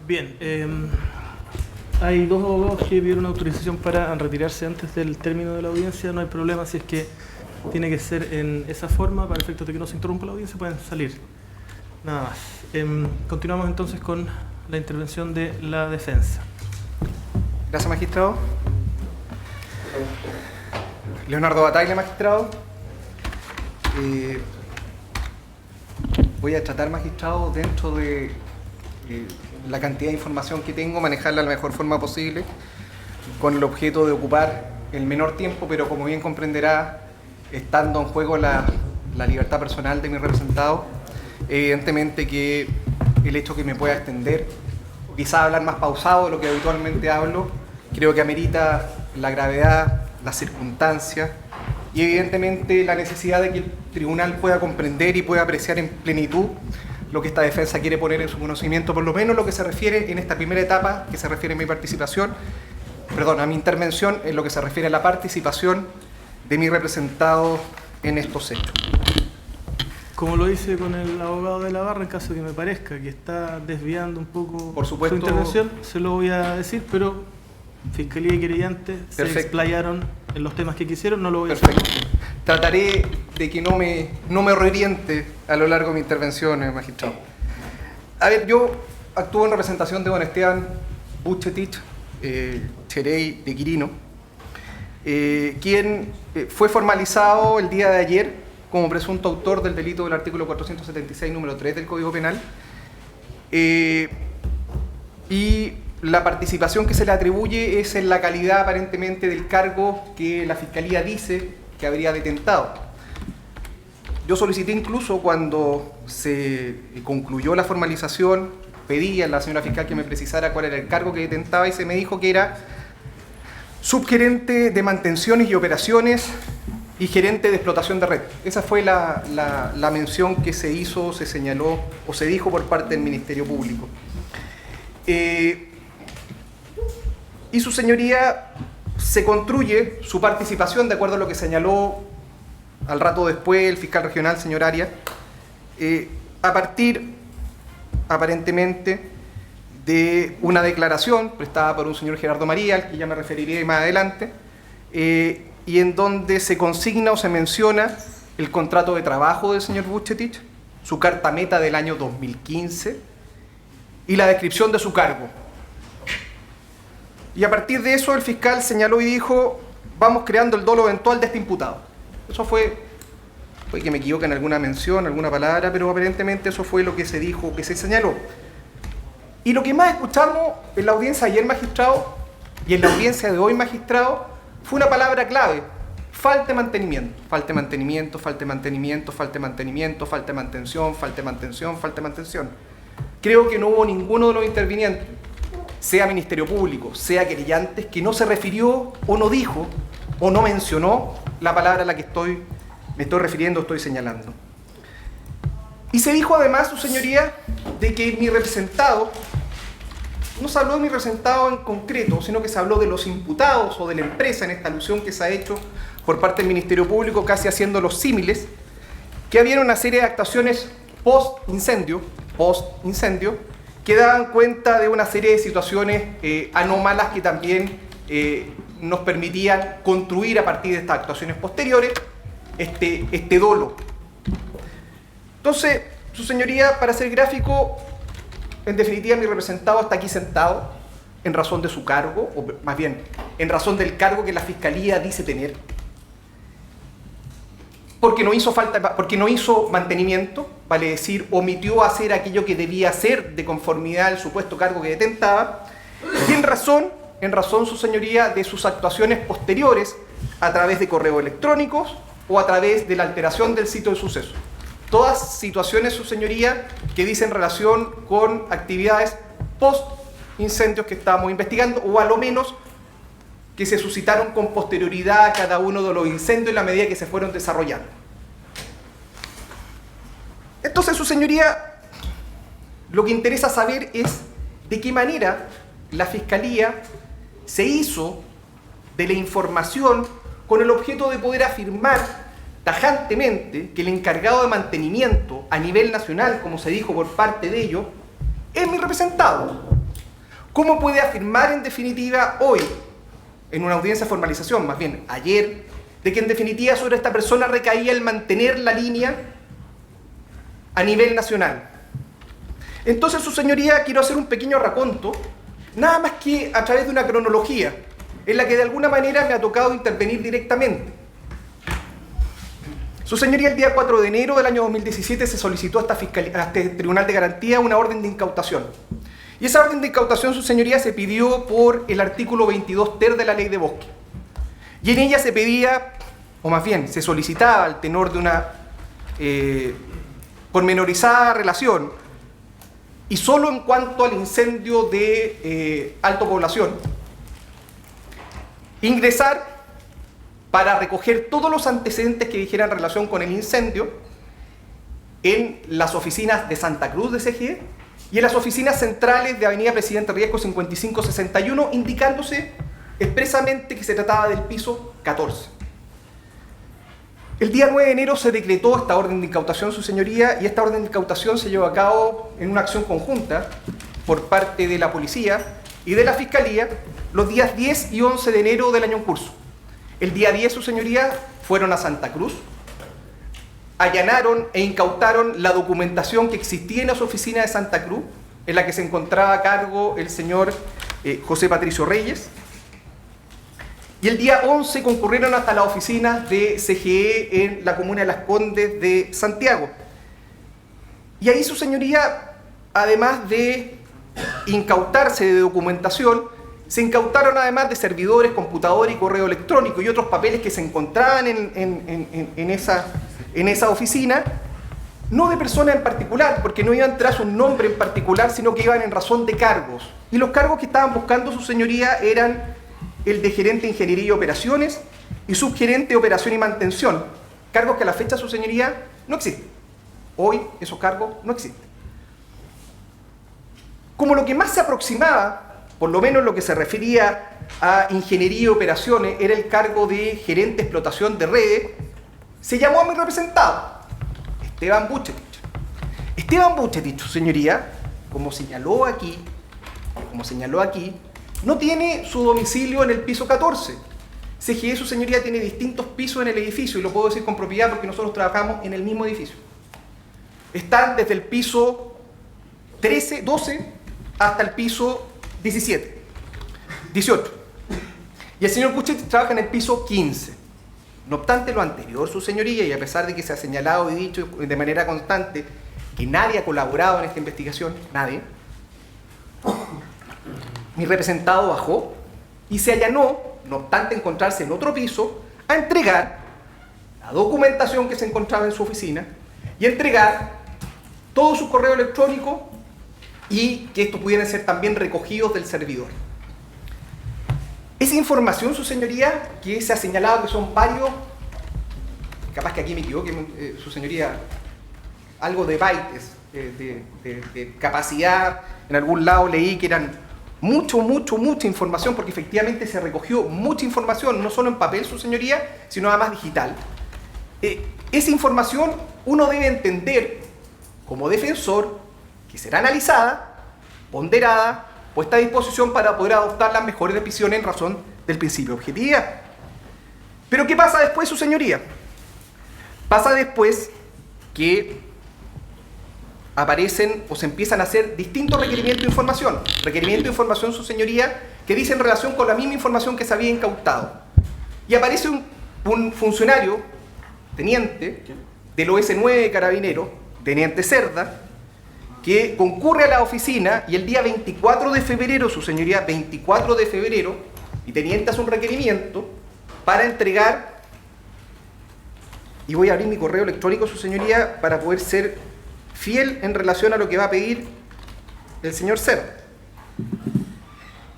Bien, hay dos abogados que pidieron autorización para retirarse antes del término de la audiencia. No hay problema si es que tiene que ser en esa forma, para efectos de que no se interrumpa la audiencia, pueden salir. Nada más. Continuamos entonces con la intervención de la defensa. Gracias, magistrado. Leonardo Bataglia, magistrado. Voy a tratar, magistrado, dentro de la cantidad de información que tengo, manejarla de la mejor forma posible, con el objeto de ocupar el menor tiempo, pero como bien comprenderá, estando en juego la libertad personal de mi representado, evidentemente que el hecho que me pueda extender, o quizás hablar más pausado de lo que habitualmente hablo, creo que amerita la gravedad, las circunstancias y evidentemente la necesidad de que el tribunal pueda comprender y pueda apreciar en plenitud lo que esta defensa quiere poner en su conocimiento, por lo menos lo que se refiere en esta primera etapa, que se refiere a mi participación, a mi intervención, en lo que se refiere a la participación de mi representado en estos hechos. Como lo hice con el abogado de la barra, en caso de que me parezca que está desviando un poco por supuesto, su intervención, se lo voy a decir, pero Fiscalía y querellante se explayaron en los temas que quisieron, no lo voy a hacer. Trataré de que no me reoriente a lo largo de mi intervención, magistrado. A ver, yo actúo en representación de don Esteban Vucetich Cherey de Quirino, quien fue formalizado el día de ayer como presunto autor del delito del artículo 476, número 3 del Código Penal, y la participación que se le atribuye es en la calidad aparentemente del cargo que la Fiscalía dice que habría detentado. Yo solicité incluso cuando se concluyó la formalización, pedí a la señora fiscal que me precisara cuál era el cargo que detentaba y se me dijo que era subgerente de mantenciones y operaciones y gerente de explotación de red. Esa fue la mención que se hizo, se señaló o se dijo por parte del Ministerio Público. Y su señoría se construye su participación, de acuerdo a lo que señaló al rato después el fiscal regional, señor Arias, a partir, aparentemente, de una declaración prestada por un señor Gerardo María, al que ya me referiré más adelante, y en donde se consigna o se menciona el contrato de trabajo del señor Vucetich, su carta meta del año 2015 y la descripción de su cargo. Y a partir de eso el fiscal señaló y dijo: vamos creando el dolo eventual de este imputado. Eso fue que me equivoqué en alguna mención, alguna palabra, pero aparentemente eso fue lo que se dijo, que se señaló. Y lo que más escuchamos en la audiencia ayer, magistrado, y en la audiencia de hoy, magistrado, fue una palabra clave: falta de mantenimiento, falta de mantenimiento, falta de mantenimiento, falta de mantenimiento, falta de mantención, falta de mantención, falta de mantención. Creo que no hubo ninguno de los intervinientes, sea Ministerio Público, sea querellantes, que no se refirió o no dijo o no mencionó la palabra a la que me estoy refiriendo, estoy señalando. Y se dijo además, su señoría, de que mi representado, no se habló de mi representado en concreto, sino que se habló de los imputados o de la empresa, en esta alusión que se ha hecho por parte del Ministerio Público, casi haciendo los símiles, que había una serie de actuaciones post-incendio, que daban cuenta de una serie de situaciones anómalas que también nos permitían construir a partir de estas actuaciones posteriores este dolo. Entonces, su señoría, para ser gráfico, en definitiva mi representado está aquí sentado en razón de su cargo, o más bien en razón del cargo que la Fiscalía dice tener, porque no hizo mantenimiento, vale decir, omitió hacer aquello que debía hacer de conformidad al supuesto cargo que detentaba, y en razón, su señoría, de sus actuaciones posteriores a través de correos electrónicos o a través de la alteración del sitio de suceso. Todas situaciones, su señoría, que dicen relación con actividades post-incendios que estábamos investigando, o a lo menos que se suscitaron con posterioridad a cada uno de los incendios en la medida que se fueron desarrollando. Entonces, su señoría, lo que interesa saber es de qué manera la Fiscalía se hizo de la información con el objeto de poder afirmar tajantemente que el encargado de mantenimiento a nivel nacional, como se dijo por parte de ellos, es mi representado. ¿Cómo puede afirmar en definitiva hoy, en una audiencia de formalización, más bien ayer, de que en definitiva sobre esta persona recaía el mantener la línea a nivel nacional? Entonces, su señoría, quiero hacer un pequeño raconto, nada más que a través de una cronología, en la que de alguna manera me ha tocado intervenir directamente. Su señoría, el día 4 de enero del año 2017 se solicitó a este Tribunal de Garantía una orden de incautación. Y esa orden de incautación, su señoría, se pidió por el artículo 22 ter de la Ley de Bosque. Y en ella se pedía, o más bien, se solicitaba al tenor de una pormenorizada relación, y solo en cuanto al incendio de alta población, ingresar para recoger todos los antecedentes que dijeran relación con el incendio en las oficinas de Santa Cruz de CGE y en las oficinas centrales de Avenida Presidente Riesco 5561, indicándose expresamente que se trataba del piso 14. El día 9 de enero se decretó esta orden de incautación, su señoría, y esta orden de incautación se llevó a cabo en una acción conjunta por parte de la policía y de la fiscalía los días 10 y 11 de enero del año en curso. El día 10, su señoría, fueron a Santa Cruz, allanaron e incautaron la documentación que existía en las oficinas de Santa Cruz, en la que se encontraba a cargo el señor José Patricio Reyes. Y el día 11 concurrieron hasta las oficinas de CGE en la comuna de Las Condes de Santiago. Y ahí, su señoría, además de incautarse de documentación, se incautaron además de servidores, computadores y correo electrónico y otros papeles que se encontraban en esa oficina, no de personas en particular, porque no iban tras un nombre en particular, sino que iban en razón de cargos. Y los cargos que estaban buscando, su señoría, eran el de gerente de ingeniería y operaciones y subgerente de operación y mantención, cargos que a la fecha, su señoría, no existen. Hoy esos cargos no existen. Como lo que más se aproximaba, por lo menos lo que se refería a ingeniería y operaciones, era el cargo de gerente de explotación de redes, se llamó a mi representado, Esteban Bucetich. Esteban Bucetich, su señoría, como señaló aquí, no tiene su domicilio en el piso 14. CGE, su señoría, tiene distintos pisos en el edificio, y lo puedo decir con propiedad porque nosotros trabajamos en el mismo edificio. Están desde el piso 13, 12 hasta el piso 17, 18. Y el señor Bucetich trabaja en el piso 15. No obstante lo anterior, su señoría, y a pesar de que se ha señalado y dicho de manera constante que nadie ha colaborado en esta investigación, nadie, mi representado bajó y se allanó, no obstante encontrarse en otro piso, a entregar la documentación que se encontraba en su oficina y entregar todo su correo electrónico y que estos pudieran ser también recogidos del servidor. Esa información, su señoría, que se ha señalado que son varios, capaz que aquí me equivoque, su señoría, algo de bytes, de capacidad, en algún lado leí que eran mucha información, porque efectivamente se recogió mucha información, no solo en papel, su señoría, sino además digital. Esa información uno debe entender como defensor que será analizada, ponderada, puesta a disposición para poder adoptar las mejores decisiones en razón del principio de objetividad. Pero ¿qué pasa después, su señoría? Pasa después que aparecen o se empiezan a hacer distintos requerimientos de información. Requerimiento de información, su señoría, que dice en relación con la misma información que se había incautado. Y aparece un funcionario, teniente, del OS9 de Carabineros, teniente Cerda, que concurre a la oficina y el día 24 de febrero, su señoría, 24 de febrero, y teniente hace un requerimiento para entregar, y voy a abrir mi correo electrónico, su señoría, para poder ser fiel en relación a lo que va a pedir el señor Cerda.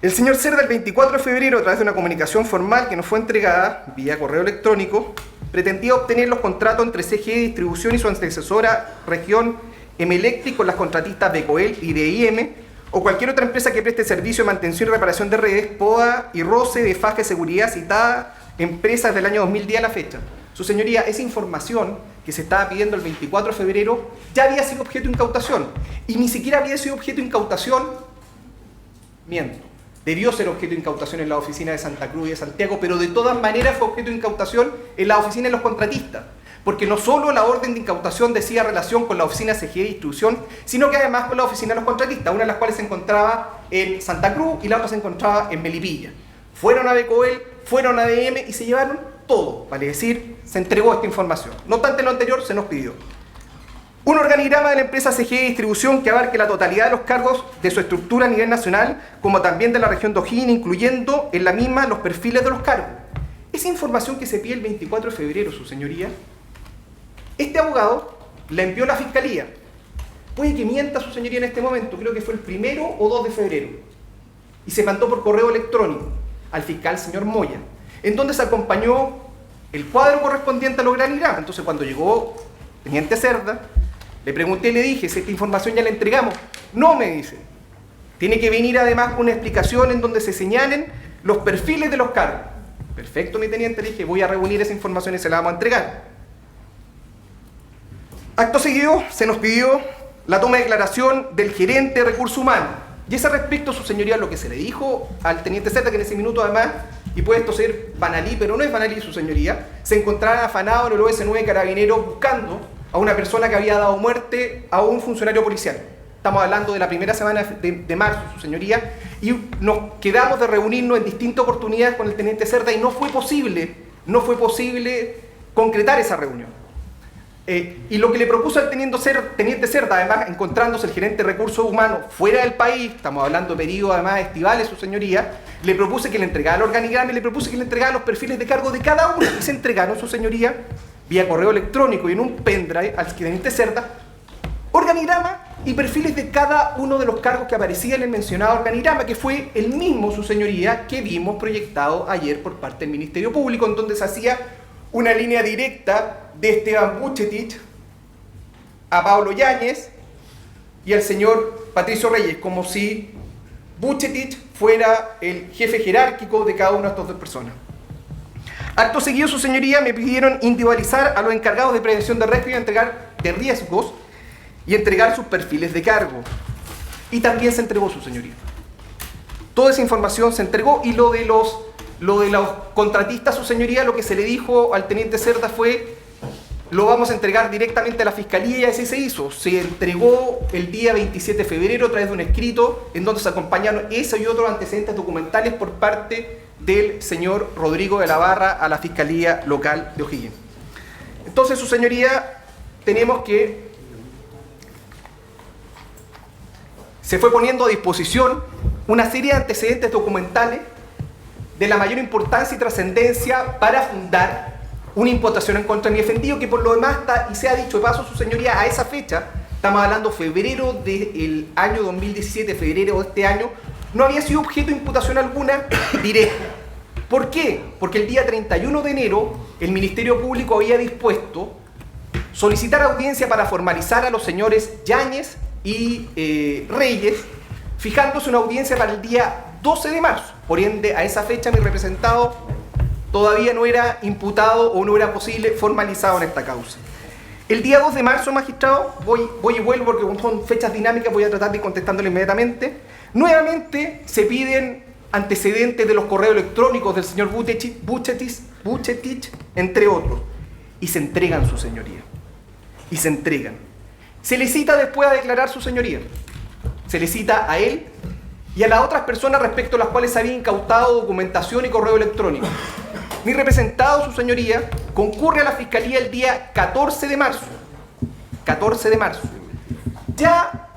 El señor Cerda, el 24 de febrero, a través de una comunicación formal que nos fue entregada vía correo electrónico, pretendía obtener los contratos entre CGE Distribución y su antecesora región Emelectric con las contratistas de Coel y de IM o cualquier otra empresa que preste servicio de mantención y reparación de redes, POA y roce de faja de seguridad citada empresas del año 2010 a la fecha. Su señoría, esa información que se estaba pidiendo el 24 de febrero ya había sido objeto de incautación y ni siquiera había sido objeto de incautación Miento. Debió ser objeto de incautación en la oficina de Santa Cruz y de Santiago, pero de todas maneras fue objeto de incautación en la oficina de los contratistas. Porque no solo la orden de incautación decía relación con la oficina CGE de distribución, sino que además con la oficina de los contratistas, una de las cuales se encontraba en Santa Cruz y la otra se encontraba en Melipilla. Fueron a Becoel, fueron a ADM y se llevaron todo, vale decir, se entregó esta información. No obstante lo anterior, se nos pidió un organigrama de la empresa CGE de distribución que abarque la totalidad de los cargos de su estructura a nivel nacional, como también de la región de O'Higgins, incluyendo en la misma los perfiles de los cargos. Esa información que se pide el 24 de febrero, su señoría, este abogado la envió a la fiscalía. Puede que mienta su señoría en este momento, creo que fue el 1 o 2 de febrero. Y se mandó por correo electrónico al fiscal señor Moya, en donde se acompañó el cuadro correspondiente al organigrama. Entonces, cuando llegó teniente Cerda, le pregunté y le dije, si esta información ya la entregamos. No, me dice. Tiene que venir además con una explicación en donde se señalen los perfiles de los cargos. Perfecto, mi teniente, le dije, voy a reunir esa información y se la vamos a entregar. Acto seguido, se nos pidió la toma de declaración del gerente de recursos humanos. Y ese respecto, su señoría, lo que se le dijo al teniente Cerda, que en ese minuto además, y puede esto ser banalí, pero no es banalí, su señoría, se encontraba afanado en el OS9 Carabineros buscando a una persona que había dado muerte a un funcionario policial. Estamos hablando de la primera semana de marzo, su señoría, y nos quedamos de reunirnos en distintas oportunidades con el teniente Cerda y no fue posible concretar esa reunión. Y lo que le propuso al teniente Cerda, además encontrándose el gerente de recursos humanos fuera del país, estamos hablando de periodos además estivales, su señoría, le propuse que le entregara el organigrama y le propuse que le entregara los perfiles de cargo de cada uno, y se entregaron, su señoría, vía correo electrónico y en un pendrive al teniente Cerda, organigrama y perfiles de cada uno de los cargos que aparecía en el mencionado organigrama, que fue el mismo, su señoría, que vimos proyectado ayer por parte del Ministerio Público, en donde se hacía una línea directa de Esteban Bucetich a Pablo Yáñez y al señor Patricio Reyes, como si Bucetich fuera el jefe jerárquico de cada una de estas dos personas. Acto seguido, su señoría, me pidieron individualizar a los encargados de prevención de riesgos y entregar sus perfiles de cargo. Y también se entregó, su señoría. Toda esa información se entregó, y lo de los contratistas, su señoría, lo que se le dijo al teniente Cerda fue: lo vamos a entregar directamente a la fiscalía, y así se hizo. Se entregó el día 27 de febrero a través de un escrito en donde se acompañaron ese y otros antecedentes documentales por parte del señor Rodrigo de la Barra a la Fiscalía Local de O'Higgins. Entonces, su señoría, tenemos que se fue poniendo a disposición una serie de antecedentes documentales de la mayor importancia y trascendencia para fundar una imputación en contra de mi defendido, que por lo demás está, y se ha dicho de paso, su señoría, a esa fecha, estamos hablando febrero del año 2017, febrero de este año, no había sido objeto de imputación alguna directa. ¿Por qué? Porque el día 31 de enero el Ministerio Público había dispuesto solicitar audiencia para formalizar a los señores Yáñez y Reyes, fijándose una audiencia para el día 12 de marzo. Por ende, a esa fecha mi representado todavía no era imputado o no era posible formalizado en esta causa. El día 2 de marzo, magistrado, voy y vuelvo porque como son fechas dinámicas voy a tratar de ir contestándole inmediatamente. Nuevamente se piden antecedentes de los correos electrónicos del señor Bucetich, entre otros, y se entregan, su señoría. Y se entregan. Se le cita después a declarar, su señoría. Se le cita a él y a las otras personas respecto a las cuales se había incautado documentación y correo electrónico. Mi representado, su señoría, concurre a la fiscalía el día 14 de marzo. 14 de marzo. Ya,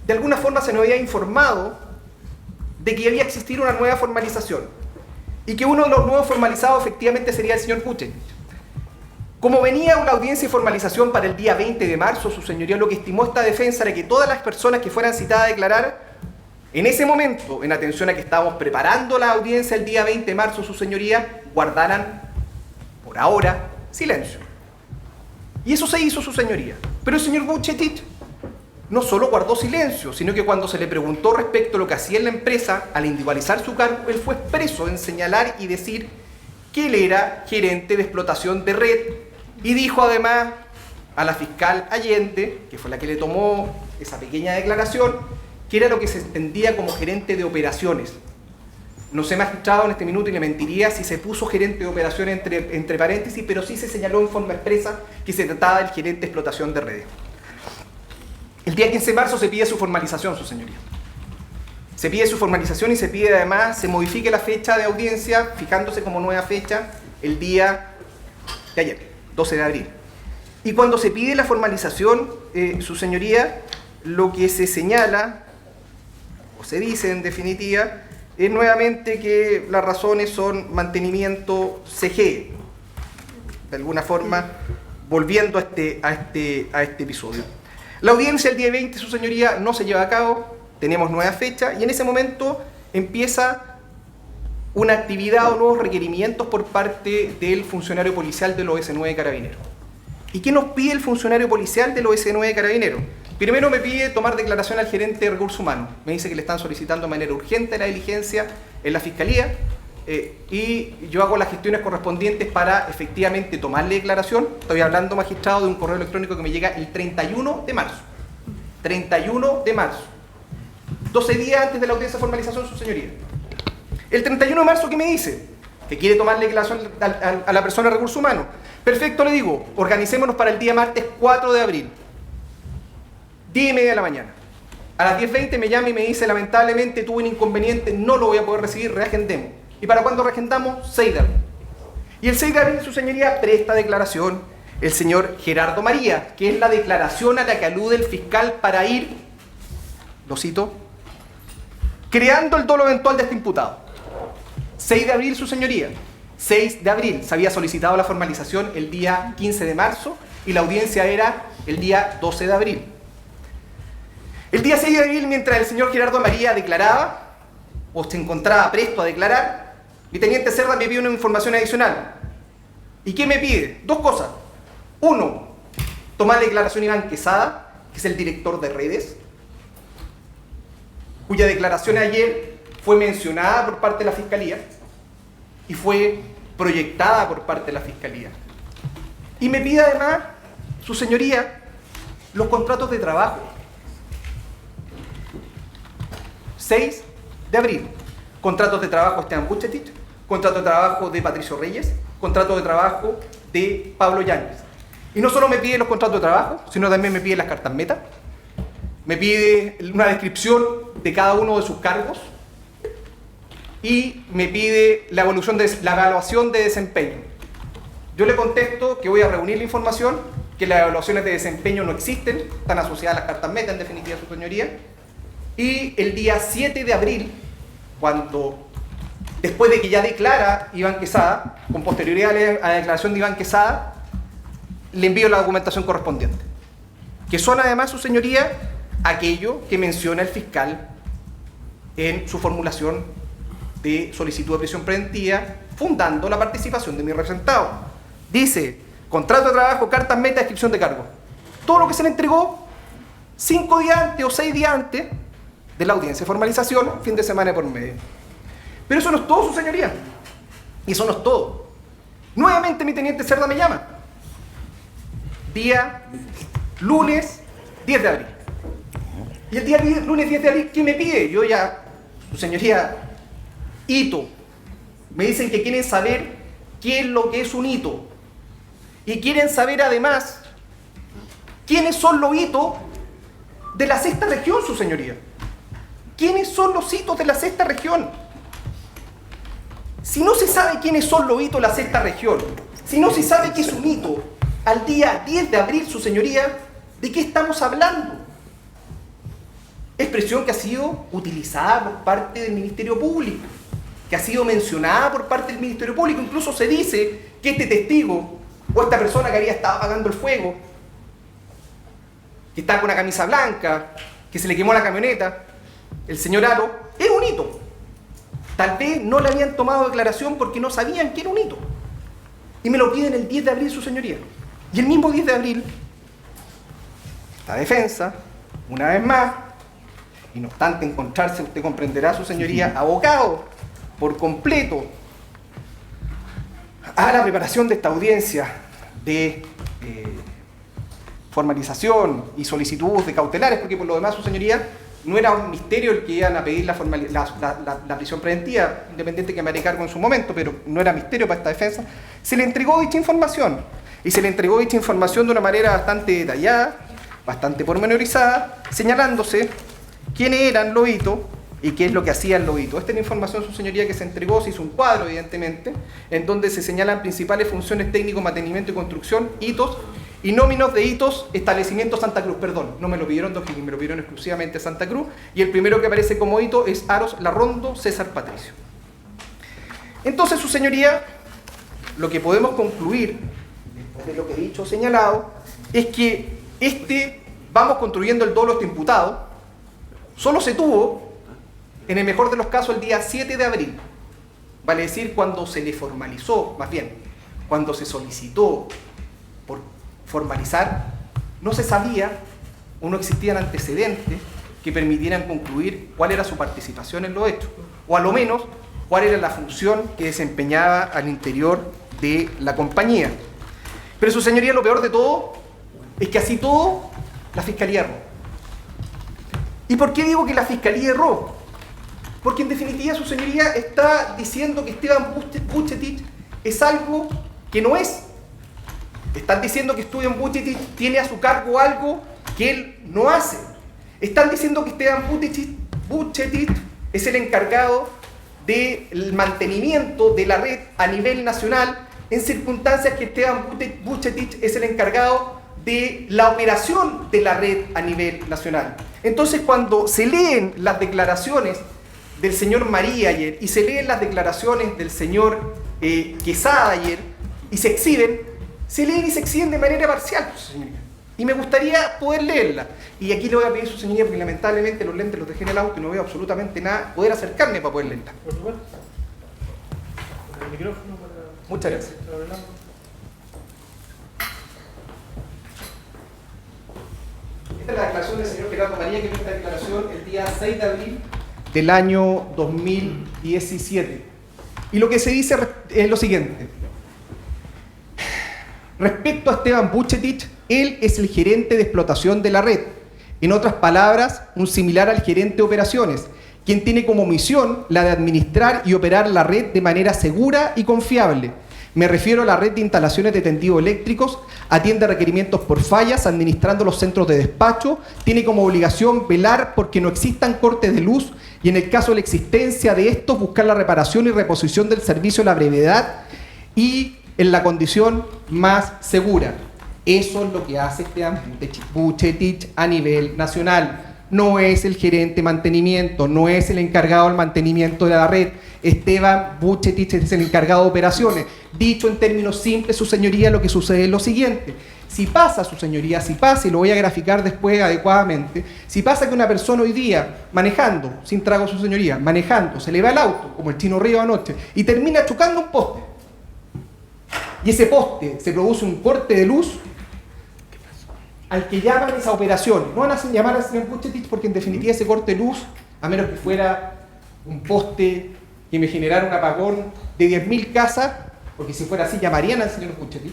de alguna forma se nos había informado de que había existido una nueva formalización y que uno de los nuevos formalizados efectivamente sería el señor Bucetich. Como venía una audiencia de formalización para el día 20 de marzo, su señoría, lo que estimó esta defensa era que todas las personas que fueran citadas a declarar, en ese momento, en atención a que estábamos preparando la audiencia el día 20 de marzo, su señoría, guardaran, por ahora, silencio. Y eso se hizo, su señoría. Pero el señor Bucetich no solo guardó silencio, sino que cuando se le preguntó respecto a lo que hacía en la empresa, al individualizar su cargo, él fue expreso en señalar y decir que él era gerente de explotación de red, y dijo además a la fiscal Allende, que fue la que le tomó esa pequeña declaración, que era lo que se entendía como gerente de operaciones. No sé, magistrado, en este minuto, y le mentiría si se puso gerente de operaciones entre paréntesis, pero sí se señaló en forma expresa que se trataba del gerente de explotación de redes. El día 15 de marzo se pide su formalización, su señoría. Se pide su formalización y se pide además se modifique la fecha de audiencia, fijándose como nueva fecha el día de ayer, 12 de abril. Y cuando se pide la formalización, su señoría, lo que se señala, o se dice en definitiva, es nuevamente que las razones son mantenimiento CG, de alguna forma, volviendo a este episodio. La audiencia el día 20, su señoría, no se lleva a cabo, tenemos nueva fecha, y en ese momento empieza una actividad o nuevos requerimientos por parte del funcionario policial del OS9 Carabineros. ¿Y qué nos pide el funcionario policial del OS9 Carabineros? Primero me pide tomar declaración al gerente de recursos humanos. Me dice que le están solicitando de manera urgente la diligencia en la fiscalía y yo hago las gestiones correspondientes para efectivamente tomarle declaración. Estoy hablando, magistrado, de un correo electrónico que me llega el 31 de marzo. 31 de marzo. 12 días antes de la audiencia de formalización, su señoría. El 31 de marzo, ¿qué me dice? Que quiere tomarle declaración a la persona de recursos humanos. Perfecto, le digo, organicémonos para el día martes 4 de abril. 10:30 de la mañana. A las 10:20 me llama y me dice, lamentablemente tuve un inconveniente, no lo voy a poder recibir, reagendemos. ¿Y para cuándo reagendamos? 6 de abril. Y el 6 de abril, su señoría, presta declaración el señor Gerardo María, que es la declaración a la que alude el fiscal para ir, lo cito, creando el dolo eventual de este imputado. 6 de abril, su señoría. 6 de abril. Se había solicitado la formalización el día 15 de marzo y la audiencia era el día 12 de abril. El día 6 de abril, mientras el señor Gerardo María declaraba, o se encontraba presto a declarar, mi teniente Cerda me pide una información adicional. ¿Y qué me pide? Dos cosas. Uno, tomar la declaración Iván Quesada, que es el director de redes, cuya declaración ayer fue mencionada por parte de la Fiscalía y fue proyectada por parte de la Fiscalía. Y me pide además, su señoría, los contratos de trabajo. 6 de abril. Contratos de trabajo de Esteban Buchetich, contrato de trabajo de Patricio Reyes, contrato de trabajo de Pablo Yáñez. Y no solo me pide los contratos de trabajo, sino también me pide las cartas meta, me pide una descripción de cada uno de sus cargos y me pide la evaluación de desempeño. Yo le contesto que voy a reunir la información, que las evaluaciones de desempeño no existen, están asociadas a las cartas meta, en definitiva, su señoría. Y el día 7 de abril, después de que ya declara Iván Quesada, con posterioridad a la declaración de Iván Quesada, le envío la documentación correspondiente, que son además, su señoría, aquello que menciona el fiscal en su formulación de solicitud de prisión preventiva, fundando la participación de mi representado. Dice, contrato de trabajo, cartas meta, descripción de cargo. Todo lo que se le entregó 5 días antes o 6 días antes de la audiencia de formalización, fin de semana por medio. Pero eso no es todo, su señoría. Y eso no es todo. Nuevamente mi teniente Cerda me llama. Día lunes 10 de abril. Y el día lunes 10 de abril, ¿qué me pide? Yo ya, su señoría, hito. Me dicen que quieren saber qué es lo que es un hito. Y quieren saber además quiénes son los hitos de la sexta región, su señoría. ¿Quiénes son los hitos de la sexta región? Si no se sabe quiénes son los hitos de la sexta región, si no se sabe qué es un hito, al día 10 de abril, su señoría, ¿de qué estamos hablando? Expresión que ha sido utilizada por parte del Ministerio Público, que ha sido mencionada por parte del Ministerio Público. Incluso se dice que este testigo, o esta persona que había estado apagando el fuego, que está con una camisa blanca, que se le quemó la camioneta, el señor Aro, es un hito. Tal vez no le habían tomado declaración porque no sabían que era un hito. Y me lo piden el 10 de abril, su señoría. Y el mismo 10 de abril, la defensa, una vez más, y no obstante encontrarse, usted comprenderá, su señoría, abocado por completo a la preparación de esta audiencia de formalización y solicitud de cautelares, porque por lo demás, su señoría, no era un misterio el que iban a pedir la prisión preventiva, independiente que me haré cargo en su momento, pero no era misterio para esta defensa. Se le entregó dicha información, y se le entregó dicha información de una manera bastante detallada, bastante pormenorizada, señalándose quiénes eran los hitos y qué es lo que hacían los hitos. Esta es la información, su señoría, que se entregó. Se hizo un cuadro, evidentemente, en donde se señalan principales funciones técnico, mantenimiento y construcción, hitos, y nóminos de hitos, establecimiento Santa Cruz. Perdón, no me lo pidieron dos, me lo pidieron exclusivamente Santa Cruz, y el primero que aparece como hito es Aros Larrondo César Patricio. Entonces, su señoría, lo que podemos concluir, después de lo que he dicho o señalado, es que vamos construyendo el dolo imputado, solo se tuvo, en el mejor de los casos, el día 7 de abril, vale decir, cuando se le formalizó, más bien, cuando se solicitó por formalizar, no se sabía o no existían antecedentes que permitieran concluir cuál era su participación en los hechos, o a lo menos cuál era la función que desempeñaba al interior de la compañía. Pero, su señoría, lo peor de todo es que así todo la Fiscalía erró. ¿Y por qué digo que la Fiscalía erró? Porque en definitiva, su señoría, está diciendo que Esteban Vucetich es algo que no es. Están diciendo que Esteban Vucetich tiene a su cargo algo que él no hace. Están diciendo que Esteban Vucetich es el encargado del mantenimiento de la red a nivel nacional, en circunstancias que Esteban Vucetich es el encargado de la operación de la red a nivel nacional. Entonces, cuando se leen las declaraciones del señor María ayer y se leen las declaraciones del señor Quesada ayer y se leen y se exhiben de manera parcial, su señoría. Y me gustaría poder leerla. Y aquí le voy a pedir, su señoría, porque lamentablemente los lentes los dejé en el auto y no veo absolutamente nada, poder acercarme para poder leerla. Por supuesto. El micrófono para... Muchas gracias. Esta es la declaración del señor Gerardo María, que dio esta declaración el día 6 de abril del año 2017. Y lo que se dice es lo siguiente. Respecto a Esteban Vucetich, él es el gerente de explotación de la red. En otras palabras, un similar al gerente de operaciones, quien tiene como misión la de administrar y operar la red de manera segura y confiable. Me refiero a la red de instalaciones de tendidos eléctricos, atiende requerimientos por fallas, administrando los centros de despacho, tiene como obligación velar porque no existan cortes de luz y, en el caso de la existencia de estos, buscar la reparación y reposición del servicio a la brevedad y en la condición más segura. Eso es lo que hace Esteban Vucetich a nivel nacional. No es el gerente de mantenimiento, no es el encargado del mantenimiento de la red. Esteban Vucetich es el encargado de operaciones. Dicho en términos simples, su señoría, lo que sucede es lo siguiente. Si pasa, su señoría, y lo voy a graficar después adecuadamente, si pasa que una persona hoy día, manejando, sin trago su señoría, manejando, se le va el auto, como el Chino Río anoche, y termina chocando un poste, y ese poste se produce un corte de luz, al que llaman esa operación, no van a llamar al señor Vucetich porque en definitiva ese corte de luz, a menos que fuera un poste que me generara un apagón de 10.000 casas, porque si fuera así llamarían al señor Vucetich,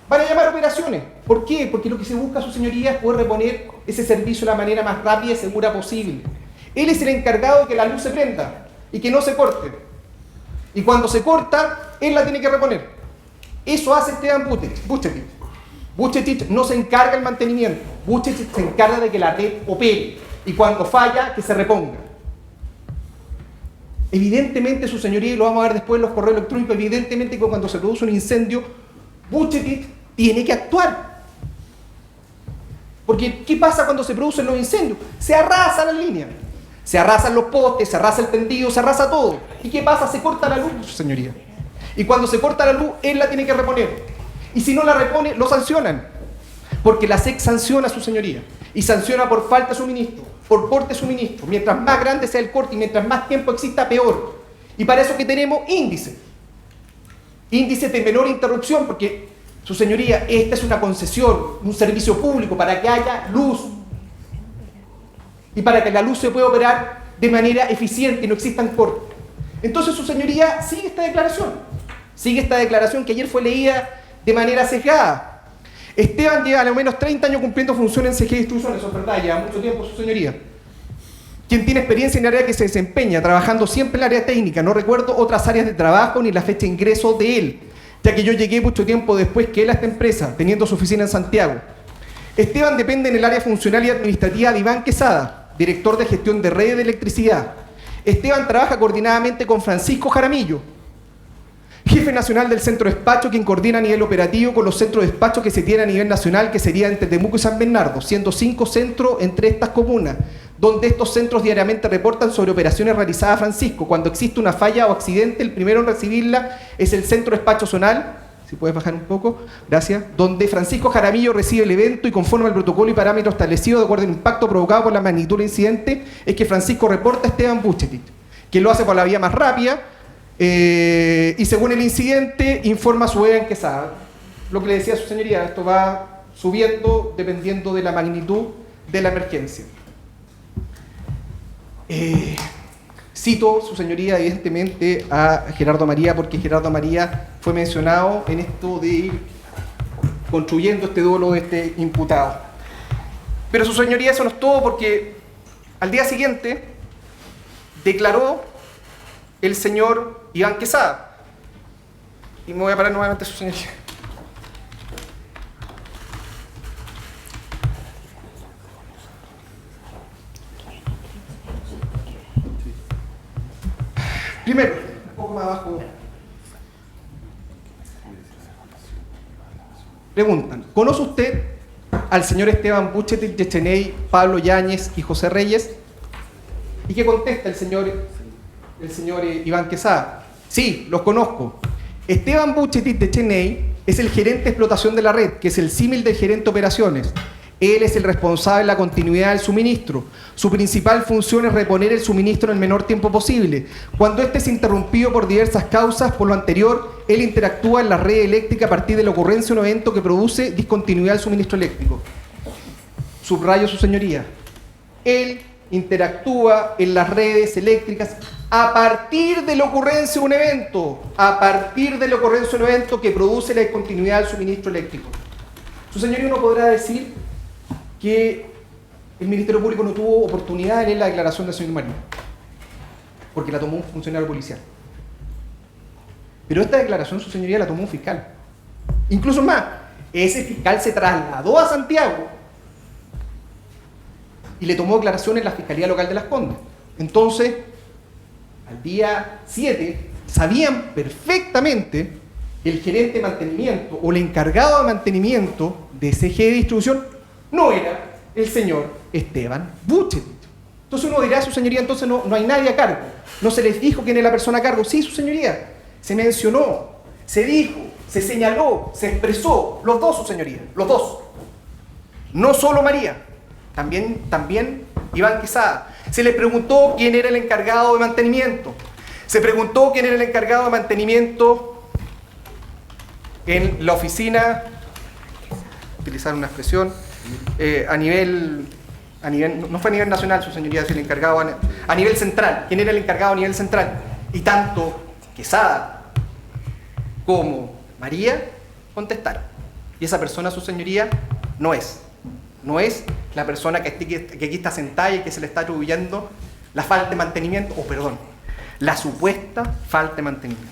van a llamar operaciones. ¿Por qué? Porque lo que se busca, su señoría, es poder reponer ese servicio de la manera más rápida y segura posible. Él es el encargado de que la luz se prenda y que no se corte. Y cuando se corta, él la tiene que reponer. Eso hace Esteban Vucetich. Vucetich no se encarga del mantenimiento. Vucetich se encarga de que la red opere. Y cuando falla, que se reponga. Evidentemente, su señoría, y lo vamos a ver después en los correos electrónicos, evidentemente que cuando se produce un incendio, Vucetich tiene que actuar. Porque, ¿qué pasa cuando se producen los incendios? Se arrasa la línea. Se arrasan los postes, se arrasa el tendido, se arrasa todo. ¿Y qué pasa? Se corta la luz, su señoría. Y cuando se corta la luz, él la tiene que reponer. Y si no la repone, lo sancionan. Porque la SEC sanciona a su señoría. Y sanciona por falta de suministro, por corte de suministro. Mientras más grande sea el corte y mientras más tiempo exista, peor. Y para eso que tenemos índices. Índices de menor interrupción, porque, su señoría, esta es una concesión, un servicio público para que haya luz. Y para que la luz se pueda operar de manera eficiente y no existan cortes. Entonces, su señoría, sigue esta declaración que ayer fue leída de manera sesgada. Esteban lleva al menos 30 años cumpliendo funciones en CGE de instrucción, eso es verdad, lleva mucho tiempo, su señoría. quien tiene experiencia en el área que se desempeña, trabajando siempre en el área técnica. No recuerdo otras áreas de trabajo ni la fecha de ingreso de él, ya que yo llegué mucho tiempo después que él a esta empresa, teniendo su oficina en Santiago. Esteban depende en el área funcional y administrativa de Iván Quesada, director de gestión de redes de electricidad. Esteban trabaja coordinadamente con Francisco Jaramillo, jefe nacional del centro de despacho, quien coordina a nivel operativo con los centros de despacho que se tienen a nivel nacional, que sería entre Temuco y San Bernardo, siendo 5 centros entre estas comunas, donde estos centros diariamente reportan sobre operaciones realizadas a Francisco. Cuando existe una falla o accidente, el primero en recibirla es el centro de despacho zonal, si puedes bajar un poco, gracias, donde Francisco Jaramillo recibe el evento y conforme al protocolo y parámetros establecidos de acuerdo al impacto provocado por la magnitud del incidente, es que Francisco reporta a Esteban Buchetit, que lo hace por la vía más rápida, y según el incidente informa a su vez en Quesada. Lo que le decía a su señoría, esto va subiendo dependiendo de la magnitud de la emergencia. Cito, su señoría, evidentemente a Gerardo María, porque Gerardo María fue mencionado en esto de ir construyendo este dolo de este imputado. Pero su señoría, eso no es todo, porque al día siguiente declaró el señor Iván Quesada. Y me voy a parar nuevamente a su señoría. Primero, un poco más abajo. Preguntan, ¿conoce usted al señor Esteban Buchetit, Yecheney, Pablo Yáñez y José Reyes? ¿Y qué contesta el señor Iván Quesada? Sí, los conozco. Esteban Buchetit Yecheney es el gerente de explotación de la red, que es el símil del gerente de operaciones. Él es el responsable de la continuidad del suministro. Su principal función es reponer el suministro en el menor tiempo posible. Cuando este es interrumpido por diversas causas, por lo anterior, él interactúa en la red eléctrica a partir de la ocurrencia de un evento que produce discontinuidad del suministro eléctrico. Subrayo, su señoría. Él interactúa en las redes eléctricas a partir de la ocurrencia de un evento. A partir de la ocurrencia de un evento que produce la discontinuidad del suministro eléctrico. Su señoría, uno podrá decir que el Ministerio Público no tuvo oportunidad de leer la declaración del señor María, porque la tomó un funcionario policial. Pero esta declaración, su señoría, la tomó un fiscal. Incluso más, ese fiscal se trasladó a Santiago y le tomó declaración en la Fiscalía Local de Las Condes. Entonces, al día 7, sabían perfectamente que el gerente de mantenimiento o el encargado de mantenimiento de CGE de distribución no era el señor Esteban Buchetit. Entonces uno dirá, su señoría, entonces no hay nadie a cargo. No se les dijo quién es la persona a cargo. Sí, su señoría, se mencionó, se dijo, se señaló, se expresó. Los dos, su señoría, los dos. No solo María, también Iván Quesada. Se le preguntó quién era el encargado de mantenimiento. Se preguntó quién era el encargado de mantenimiento en la oficina, utilizar una expresión, a nivel, no fue a nivel nacional, su señoría, sino el encargado a nivel central. ¿Quién era el encargado a nivel central? Y tanto Quesada como María contestaron. Y esa persona, su señoría, no es la persona que aquí está sentada y que se le está atribuyendo la falta de mantenimiento, la supuesta falta de mantenimiento.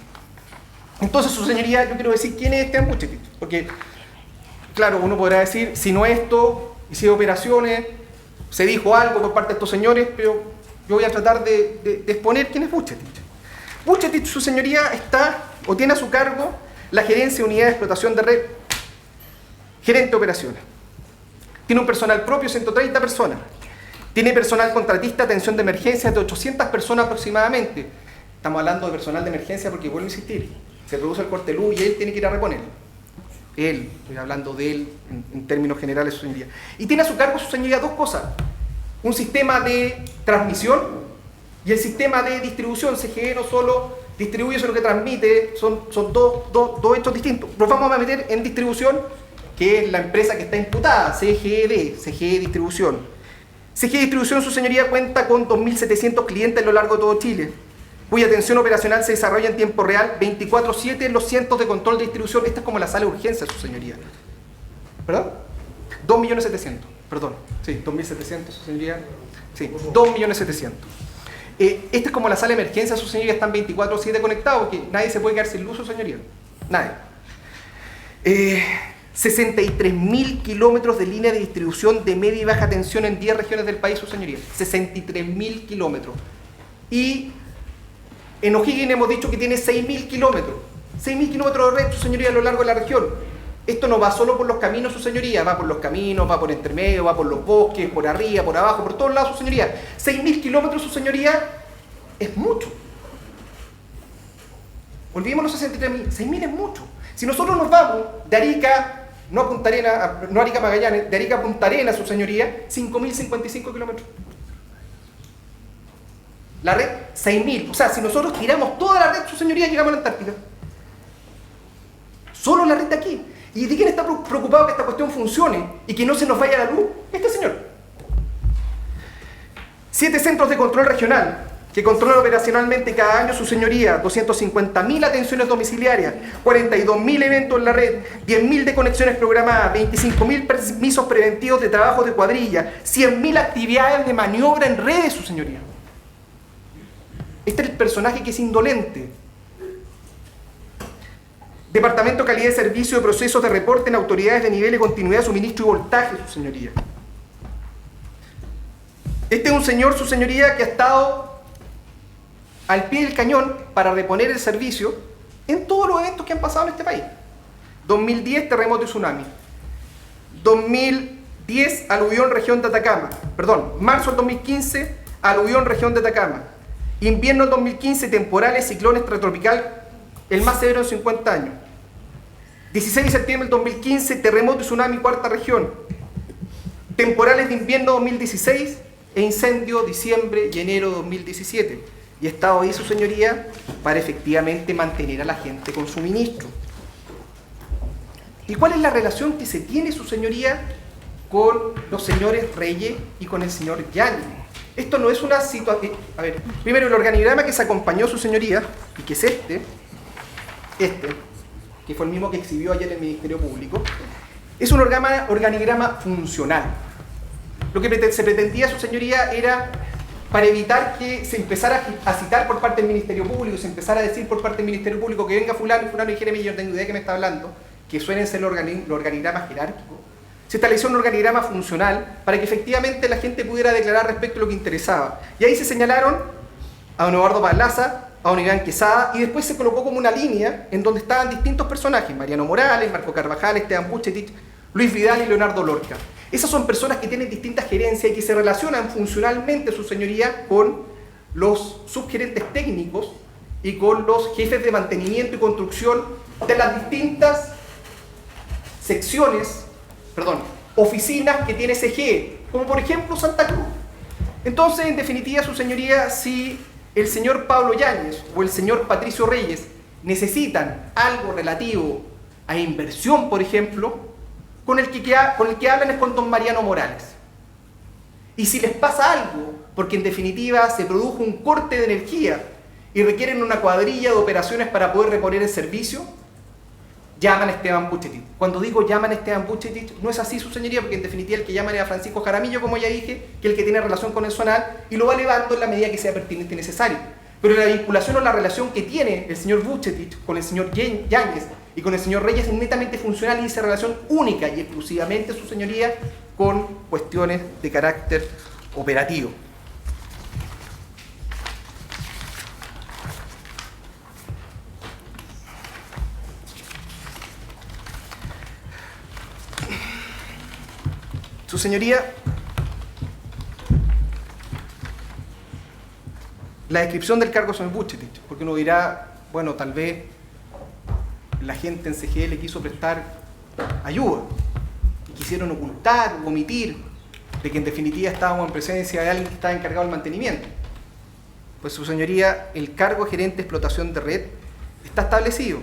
Entonces, su señoría, yo quiero decir quién es Esteban Buchetit, porque claro, uno podrá decir, si no esto, hicieron operaciones, se dijo algo por parte de estos señores, pero yo voy a tratar de exponer quién es Buchetit. Buchetit, su señoría, tiene a su cargo la gerencia de unidad de explotación de red, gerente de operaciones. Tiene un personal propio, 130 personas. Tiene personal contratista, atención de emergencias de 800 personas aproximadamente. Estamos hablando de personal de emergencia porque, vuelvo a insistir, se produce el corte de luz y él tiene que ir a reponer. Él, estoy hablando de él en términos generales, su señoría. Y tiene a su cargo, su señoría, dos cosas. Un sistema de transmisión y el sistema de distribución. CGE no solo distribuye, sino que transmite, son dos hechos distintos. Nos vamos a meter en distribución, que es la empresa que está imputada, CGE Distribución. CGE Distribución, su señoría, cuenta con 2.700 clientes a lo largo de todo Chile, cuya atención operacional se desarrolla en tiempo real 24/7 en los centros de control de distribución. Esta es como la sala de urgencia, su señoría. ¿Perdón? 2.700.000, perdón. Sí, 2.700.000, su señoría. Sí, 2.700.000. Esta es como la sala de emergencia, su señoría, están 24/7 conectados, porque nadie se puede quedar sin luz, su señoría. Nadie. 63.000 kilómetros de línea de distribución de media y baja tensión en 10 regiones del país, su señoría. 63.000 kilómetros. Y en O'Higgins hemos dicho que tiene 6.000 kilómetros. 6.000 kilómetros de red, su señoría, a lo largo de la región. Esto no va solo por los caminos, su señoría, va por los caminos, va por entre medio, va por los bosques, por arriba, por abajo, por todos lados, su señoría. 6.000 kilómetros, su señoría, es mucho. Olvidemos los 63.000, 6.000 es mucho. Si nosotros nos vamos de Arica, no a Punta Arenas, no a Arica Magallanes, de Arica a Punta Arenas, su señoría, 5.055 kilómetros. La red, 6.000. O sea, si nosotros tiramos toda la red, su señoría, llegamos a la Antártida. Solo la red de aquí. ¿Y de quién está preocupado que esta cuestión funcione y que no se nos vaya la luz? Este señor. 7 centros de control regional que controlan operacionalmente cada año, su señoría, 250.000 atenciones domiciliarias, 42.000 eventos en la red, 10.000 desconexiones programadas, 25.000 permisos preventivos de trabajo de cuadrilla, 100.000 actividades de maniobra en redes, su señoría. Este es el personaje que es indolente. Departamento de Calidad de Servicio de Procesos de Reporte en autoridades de nivel de continuidad de suministro y voltaje, su señoría. Este es un señor, su señoría, que ha estado al pie del cañón para reponer el servicio en todos los eventos que han pasado en este país. 2010, terremoto y tsunami. 2010, aluvión región de Atacama. Perdón, marzo del 2015, aluvión región de Atacama. Invierno del 2015, temporales, ciclón extratropical, el más severo en 50 años. 16 de septiembre del 2015, terremoto y tsunami, cuarta región. Temporales de invierno 2016 e incendio diciembre y enero 2017. Y ha estado ahí, su señoría, para efectivamente mantener a la gente con suministro. ¿Y cuál es la relación que se tiene, su señoría, con los señores Reyes y con el señor Yáñez? Esto no es una situación... A ver, primero, el organigrama que se acompañó, su señoría, y que es este, que fue el mismo que exhibió ayer el Ministerio Público, es un organigrama funcional. Lo que se pretendía, su señoría, era para evitar que se empezara a citar por parte del Ministerio Público, se empezara a decir por parte del Ministerio Público que venga fulano y fulano y Jeremy, yo no tengo idea de qué me está hablando, que suelen ser los organigramas jerárquicos. Se estableció un organigrama funcional para que efectivamente la gente pudiera declarar respecto a lo que interesaba. Y ahí se señalaron a don Eduardo Palaza, a don Iván Quesada, y después se colocó como una línea en donde estaban distintos personajes: Mariano Morales, Marco Carvajal, Esteban Bucetich, Luis Vidal y Leonardo Lorca. Esas son personas que tienen distintas gerencias y que se relacionan funcionalmente, su señoría, con los subgerentes técnicos y con los jefes de mantenimiento y construcción de las distintas oficinas que tiene CGE, como por ejemplo Santa Cruz. Entonces, en definitiva, su señoría, si el señor Pablo Yáñez o el señor Patricio Reyes necesitan algo relativo a inversión, por ejemplo, con el que hablan es con don Mariano Morales. Y si les pasa algo, porque en definitiva se produjo un corte de energía y requieren una cuadrilla de operaciones para poder reponer el servicio, llaman a Esteban Bucetich. Cuando digo llaman a Esteban Bucetich, no es así, su señoría, porque en definitiva el que llaman es a Francisco Jaramillo, como ya dije, que es el que tiene relación con el zonal y lo va elevando en la medida que sea pertinente y necesario. Pero la vinculación o la relación que tiene el señor Bucetich con el señor Yáñez y con el señor Reyes es netamente funcional y esa relación única y exclusivamente, su señoría, con cuestiones de carácter operativo. Su señoría, la descripción del cargo son Bucetich, porque uno dirá, bueno, tal vez la gente en CGE le quiso prestar ayuda y quisieron ocultar o omitir de que en definitiva estábamos en presencia de alguien que estaba encargado del mantenimiento. Pues, su señoría, el cargo gerente de explotación de red está establecido: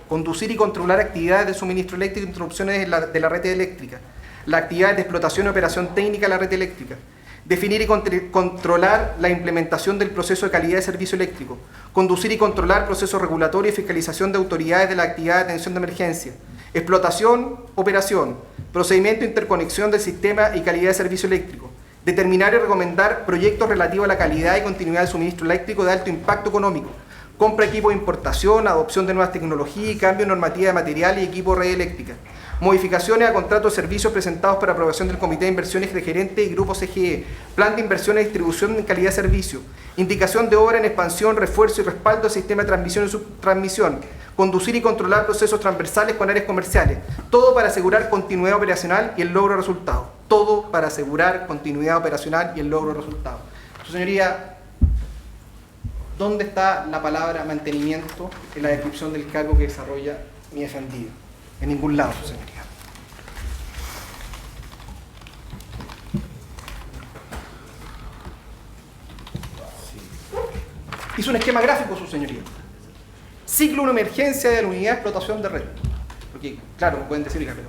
conducir y controlar actividades de suministro eléctrico e interrupciones de la red eléctrica, las actividades de explotación y operación técnica de la red eléctrica, definir y controlar la implementación del proceso de calidad de servicio eléctrico, conducir y controlar procesos regulatorios y fiscalización de autoridades de la actividad de atención de emergencia, explotación, operación, procedimiento de interconexión del sistema y calidad de servicio eléctrico, determinar y recomendar proyectos relativos a la calidad y continuidad del suministro eléctrico de alto impacto económico, compra de equipo de importación, adopción de nuevas tecnologías y cambio de normativa de materiales y equipo de red eléctrica, modificaciones a contratos de servicios presentados para aprobación del Comité de Inversiones de Gerente y Grupo CGE, plan de inversiones, distribución y calidad de servicio, indicación de obra en expansión, refuerzo y respaldo del sistema de transmisión y subtransmisión, conducir y controlar procesos transversales con áreas comerciales, todo para asegurar continuidad operacional y el logro de resultados. Todo para asegurar continuidad operacional y el logro de resultados. Su señoría, ¿dónde está la palabra mantenimiento en la descripción del cargo que desarrolla mi defendido? En ningún lado, su señoría. Hizo un esquema gráfico, su señoría. Ciclo de emergencia de la unidad de explotación de red. Porque, claro, me pueden decir, pero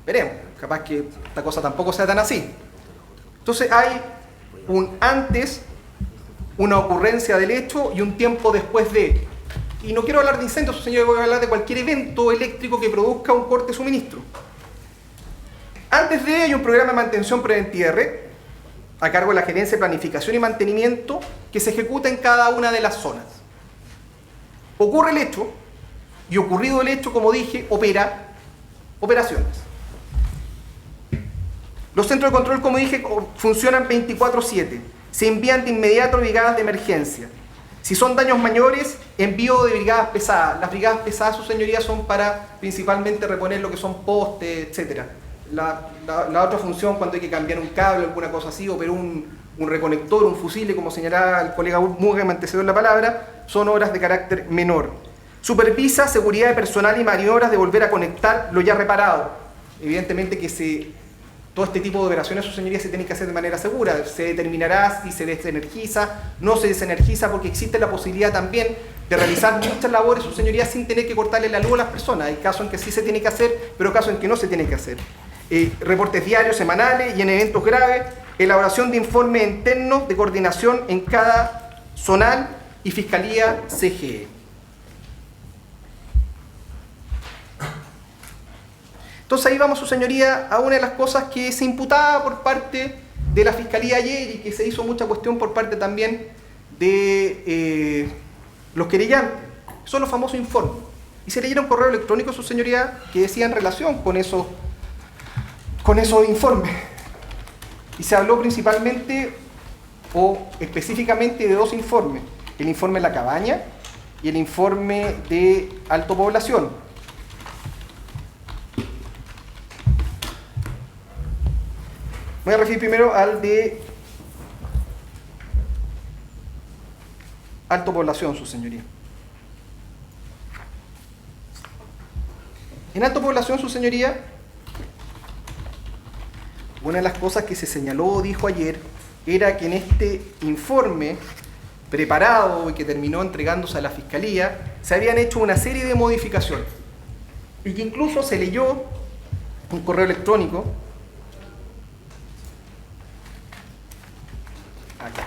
veremos, capaz que esta cosa tampoco sea tan así. Entonces hay un antes, una ocurrencia del hecho y un tiempo después de. Y no quiero hablar de incendios, su señoría, voy a hablar de cualquier evento eléctrico que produzca un corte de suministro. Antes de hay un programa de mantención preventiva de red, a cargo de la Gerencia de Planificación y Mantenimiento, que se ejecuta en cada una de las zonas. Ocurre el hecho, y ocurrido el hecho, como dije, opera operaciones. Los centros de control, como dije, funcionan 24/7. Se envían de inmediato brigadas de emergencia. Si son daños mayores, envío de brigadas pesadas. Las brigadas pesadas, su señoría, son para principalmente reponer lo que son postes, etc. La otra función, cuando hay que cambiar un cable o alguna cosa así, o pero un reconector, un fusible, como señalaba el colega Muga, me antecedió en la palabra, son obras de carácter menor. Supervisa seguridad de personal y maniobras de volver a conectar lo ya reparado. Evidentemente que todo este tipo de operaciones, su señoría, se tienen que hacer de manera segura. Se determinará si se desenergiza, no se desenergiza, porque existe la posibilidad también de realizar muchas labores, su señoría, sin tener que cortarle la luz a las personas. Hay casos en que sí se tiene que hacer, pero casos en que no se tiene que hacer. Reportes diarios, semanales y en eventos graves, elaboración de informes internos de coordinación en cada zonal y Fiscalía CGE. Entonces ahí vamos, su señoría, a una de las cosas que se imputaba por parte de la Fiscalía ayer y que se hizo mucha cuestión por parte también de los querellantes. Son los famosos informes. Y se leyeron correo electrónico, su señoría, que decía en relación con esos informes. Y se habló principalmente o específicamente de dos informes. El informe La Cabaña y el informe de Alto Población. Voy a referir primero al de Alto Población, su señoría. En Alto Población, su señoría, una de las cosas que se señaló o dijo ayer era que en este informe preparado y que terminó entregándose a la Fiscalía, se habían hecho una serie de modificaciones y que incluso se leyó un correo electrónico acá,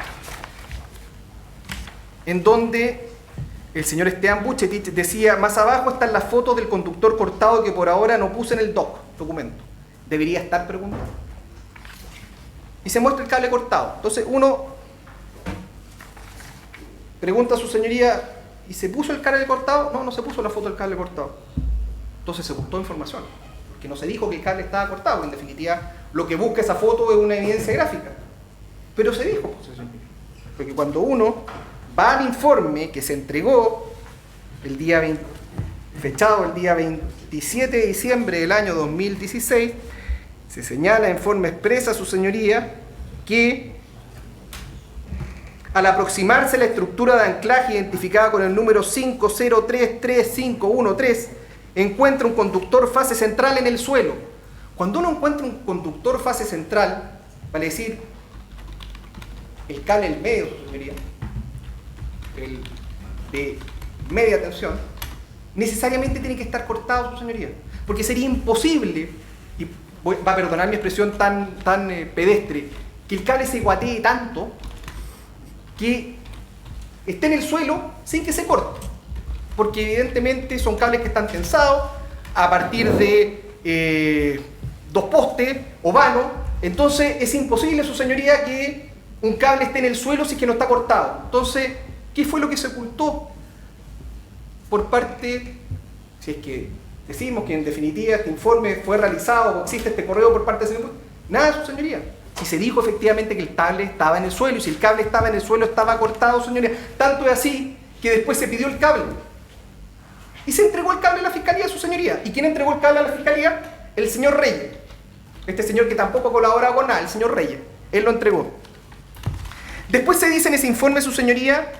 en donde el señor Esteban Buchetich decía: más abajo están las fotos del conductor cortado que por ahora no puse en el documento. Debería estar preguntando. Y se muestra el cable cortado. Entonces uno pregunta a su señoría: ¿y se puso el cable cortado? No, no se puso la foto del cable cortado. Entonces se buscó información, porque no se dijo que el cable estaba cortado. En definitiva, lo que busca esa foto es una evidencia gráfica. Pero se dijo, pues, porque cuando uno va al informe que se entregó fechado el día 27 de diciembre del año 2016, se señala en forma expresa, su señoría, que al aproximarse la estructura de anclaje identificada con el número 5033513, encuentra un conductor fase central en el suelo. Cuando uno encuentra un conductor fase central, vale decir, el cable del medio, su señoría, el de media tensión, necesariamente tiene que estar cortado, su señoría, porque sería imposible, y va a perdonar mi expresión tan pedestre, que el cable se guatee tanto que esté en el suelo sin que se corte, porque evidentemente son cables que están tensados a partir de dos postes o vanos, entonces es imposible, su señoría, que un cable esté en el suelo si es que no está cortado. Entonces, ¿qué fue lo que se ocultó por parte, si es que decimos que en definitiva este informe fue realizado o existe este correo por parte del señor? Nada, su señoría. Si se dijo efectivamente que el cable estaba en el suelo, y si el cable estaba en el suelo estaba cortado, su señoría. Tanto es así que después se pidió el cable. Y se entregó el cable a la Fiscalía, su señoría. ¿Y quién entregó el cable a la Fiscalía? El señor Reyes. Este señor que tampoco ha colaborado con nada, el señor Reyes. Él lo entregó. Después se dice en ese informe, su señoría,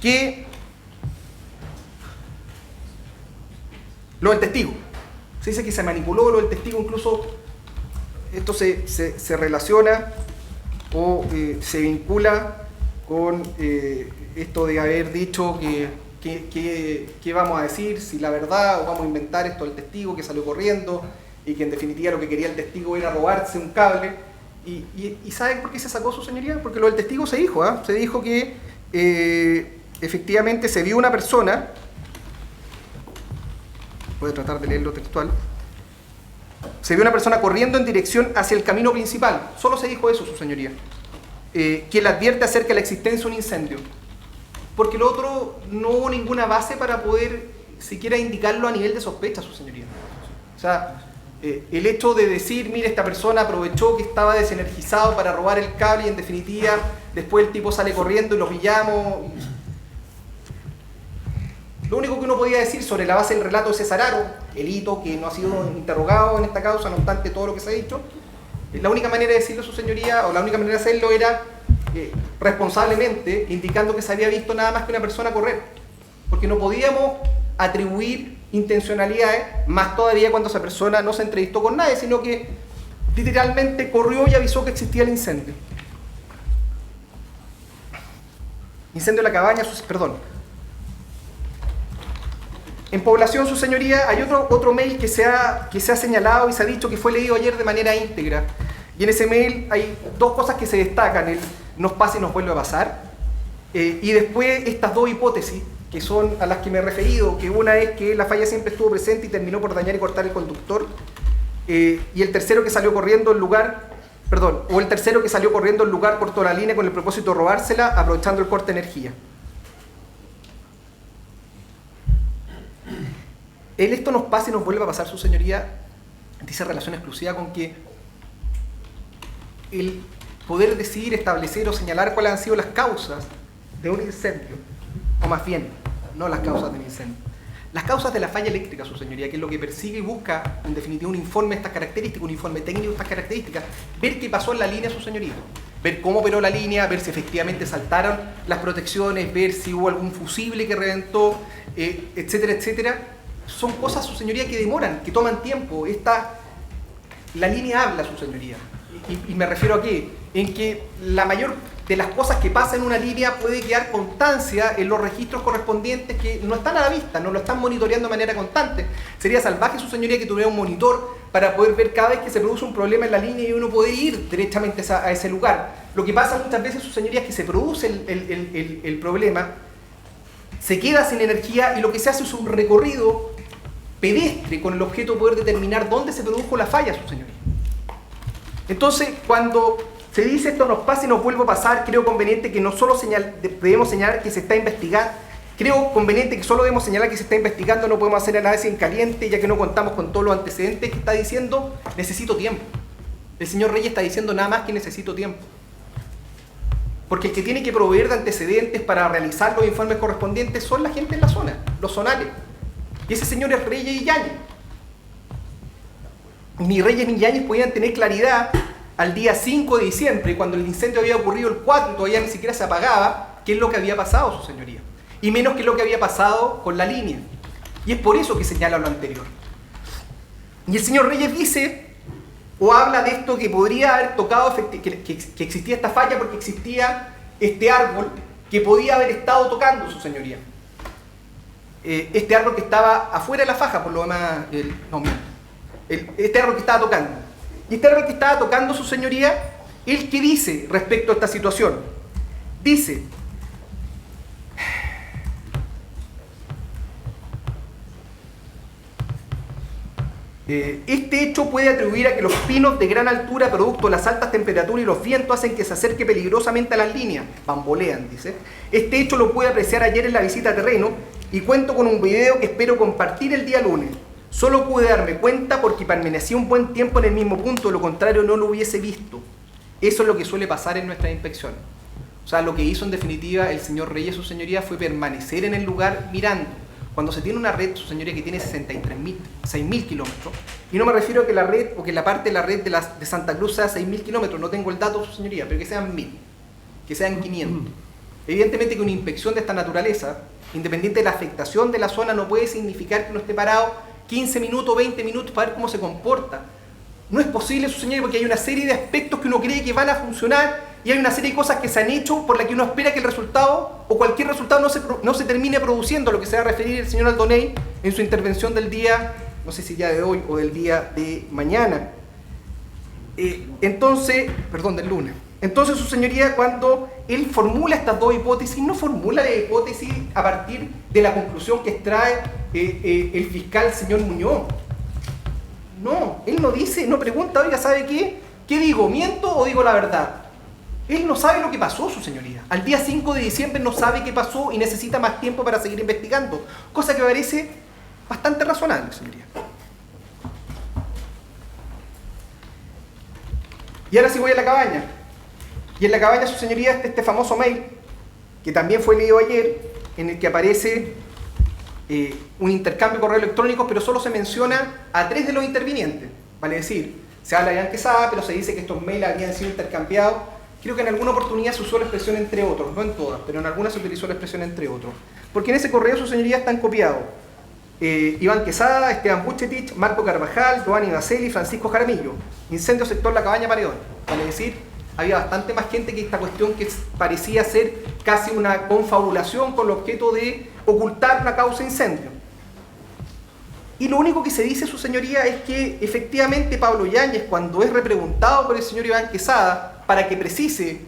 que lo del testigo. Se dice que se manipuló lo del testigo, incluso esto se relaciona o se vincula con esto de haber dicho que vamos a decir, si la verdad, o vamos a inventar esto del testigo que salió corriendo y que en definitiva lo que quería el testigo era robarse un cable. ¿Y saben por qué se sacó, su señoría? Porque lo del testigo se dijo, se dijo que efectivamente se vio una persona, voy a tratar de leerlo textual, se vio una persona corriendo en dirección hacia el camino principal, solo se dijo eso, su señoría, que le advierte acerca de la existencia de un incendio, porque lo otro no hubo ninguna base para poder siquiera indicarlo a nivel de sospecha, su señoría. O sea, el hecho de decir, mire, esta persona aprovechó que estaba desenergizado para robar el cable y en definitiva después el tipo sale corriendo y lo pillamos. Lo único que uno podía decir sobre la base del relato de César Haro, el hito que no ha sido interrogado en esta causa, no obstante todo lo que se ha dicho, la única manera de decirlo, su señoría, o la única manera de hacerlo era responsablemente indicando que se había visto nada más que una persona correr, porque no podíamos atribuir intencionalidades, más todavía cuando esa persona no se entrevistó con nadie, sino que literalmente corrió y avisó que existía el incendio. Incendio de la cabaña, perdón. En Población, su señoría, hay otro mail que se ha señalado y se ha dicho que fue leído ayer de manera íntegra. Y en ese mail hay dos cosas que se destacan, el nos pasa y nos vuelve a pasar, y después estas dos hipótesis, que son a las que me he referido, que una es que la falla siempre estuvo presente y terminó por dañar y cortar el conductor, y el tercero que salió corriendo el lugar, el tercero que salió corriendo el lugar cortó la línea con el propósito de robársela, aprovechando el corte de energía. Esto nos pasa y nos vuelve a pasar, su señoría, dice relación exclusiva con que el poder decidir, establecer o señalar cuáles han sido las causas de un incendio, o más bien, no las causas del incendio, las causas de la falla eléctrica, su señoría, que es lo que persigue y busca, en definitiva, un informe de estas características, un informe técnico de estas características, ver qué pasó en la línea, su señoría, ver cómo operó la línea, ver si efectivamente saltaron las protecciones, ver si hubo algún fusible que reventó, etcétera, etcétera. Son cosas, su señoría, que demoran, que toman tiempo. La línea habla, su señoría. Y me refiero a qué? En que la mayor de las cosas que pasa en una línea puede quedar constancia en los registros correspondientes que no están a la vista, no lo están monitoreando de manera constante. Sería salvaje, su señoría, que tuviera un monitor para poder ver cada vez que se produce un problema en la línea y uno poder ir directamente a ese lugar. Lo que pasa muchas veces, su señoría, es que se produce el problema, se queda sin energía y lo que se hace es un recorrido pedestre con el objeto de poder determinar dónde se produjo la falla, su señoría. Entonces, cuando se dice esto nos pasa y nos vuelve a pasar, creo conveniente que no solo debemos señalar que se está investigando, creo conveniente que solo debemos señalar que se está investigando, no podemos hacer análisis en caliente, ya que no contamos con todos los antecedentes que está diciendo, necesito tiempo. El señor Reyes está diciendo nada más que necesito tiempo. Porque el que tiene que proveer de antecedentes para realizar los informes correspondientes son la gente en la zona, los zonales. Y ese señor es Reyes y Yáñez. Ni Reyes ni Yáñez podían tener claridad al día 5 de diciembre, cuando el incendio había ocurrido el 4 y todavía ni siquiera se apagaba, qué es lo que había pasado, su señoría. Y menos qué es lo que había pasado con la línea. Y es por eso que señala lo anterior. Y el señor Reyes dice, o habla de esto, que podría haber tocado, que existía esta falla porque existía este árbol que podía haber estado tocando, su señoría. Este árbol que estaba afuera de la faja, por lo demás, este árbol que estaba tocando. Y este árbol que estaba tocando, su señoría, ¿él qué dice respecto a esta situación? Dice, Este hecho puede atribuir a que los pinos de gran altura, producto de las altas temperaturas y los vientos, hacen que se acerque peligrosamente a las líneas. Bambolean, dice. Este hecho lo pude apreciar ayer en la visita a terreno y cuento con un video que espero compartir el día lunes. Solo pude darme cuenta porque permanecí un buen tiempo en el mismo punto, de lo contrario no lo hubiese visto. Eso es lo que suele pasar en nuestras inspecciones. O sea, lo que hizo en definitiva el señor Reyes, su señoría, fue permanecer en el lugar mirando. Cuando se tiene una red, su señoría, que tiene 6.000 kilómetros, y no me refiero a que la red o que la parte de la red de Santa Cruz sea 6.000 kilómetros, no tengo el dato, su señoría, pero que sean 1.000, que sean 500. Evidentemente que una inspección de esta naturaleza, independiente de la afectación de la zona, no puede significar que uno esté parado 15 minutos, 20 minutos para ver cómo se comporta. No es posible, su señoría, porque hay una serie de aspectos que uno cree que van a funcionar y hay una serie de cosas que se han hecho por las que uno espera que el resultado o cualquier resultado no se termine produciendo, a lo que se va a referir el señor Aldoney en su intervención del día, no sé si ya de hoy o del día de mañana. Del lunes. Entonces, su señoría, cuando él formula estas dos hipótesis, no formula la hipótesis a partir de la conclusión que extrae el fiscal señor Muñoz. No, él no dice, no pregunta, oiga, ¿sabe qué? ¿Qué digo? ¿Miento o digo la verdad? Él no sabe lo que pasó, su señoría. Al día 5 de diciembre no sabe qué pasó y necesita más tiempo para seguir investigando. Cosa que me parece bastante razonable, señoría. Y ahora sí voy a la cabaña. Y en la cabaña, su señoría, está este famoso mail, que también fue leído ayer, en el que aparece un intercambio de correos electrónicos, pero solo se menciona a 3 de los intervinientes. Vale decir, se habla de Iván Quesada, pero se dice que estos mails habían sido intercambiados. Creo que en alguna oportunidad se usó la expresión entre otros, no en todas, pero en algunas se utilizó la expresión entre otros. Porque en ese correo, su señoría, están copiados Iván Quesada, Esteban Buchetich, Marco Carvajal, Giovanni Baselli, Francisco Jaramillo. Incendio sector La Cabaña, Paredón. Vale decir, había bastante más gente que esta cuestión, que parecía ser casi una confabulación con el objeto de ocultar una causa de incendio. Y lo único que se dice, su señoría, es que efectivamente Pablo Yáñez, cuando es repreguntado por el señor Iván Quesada para que precise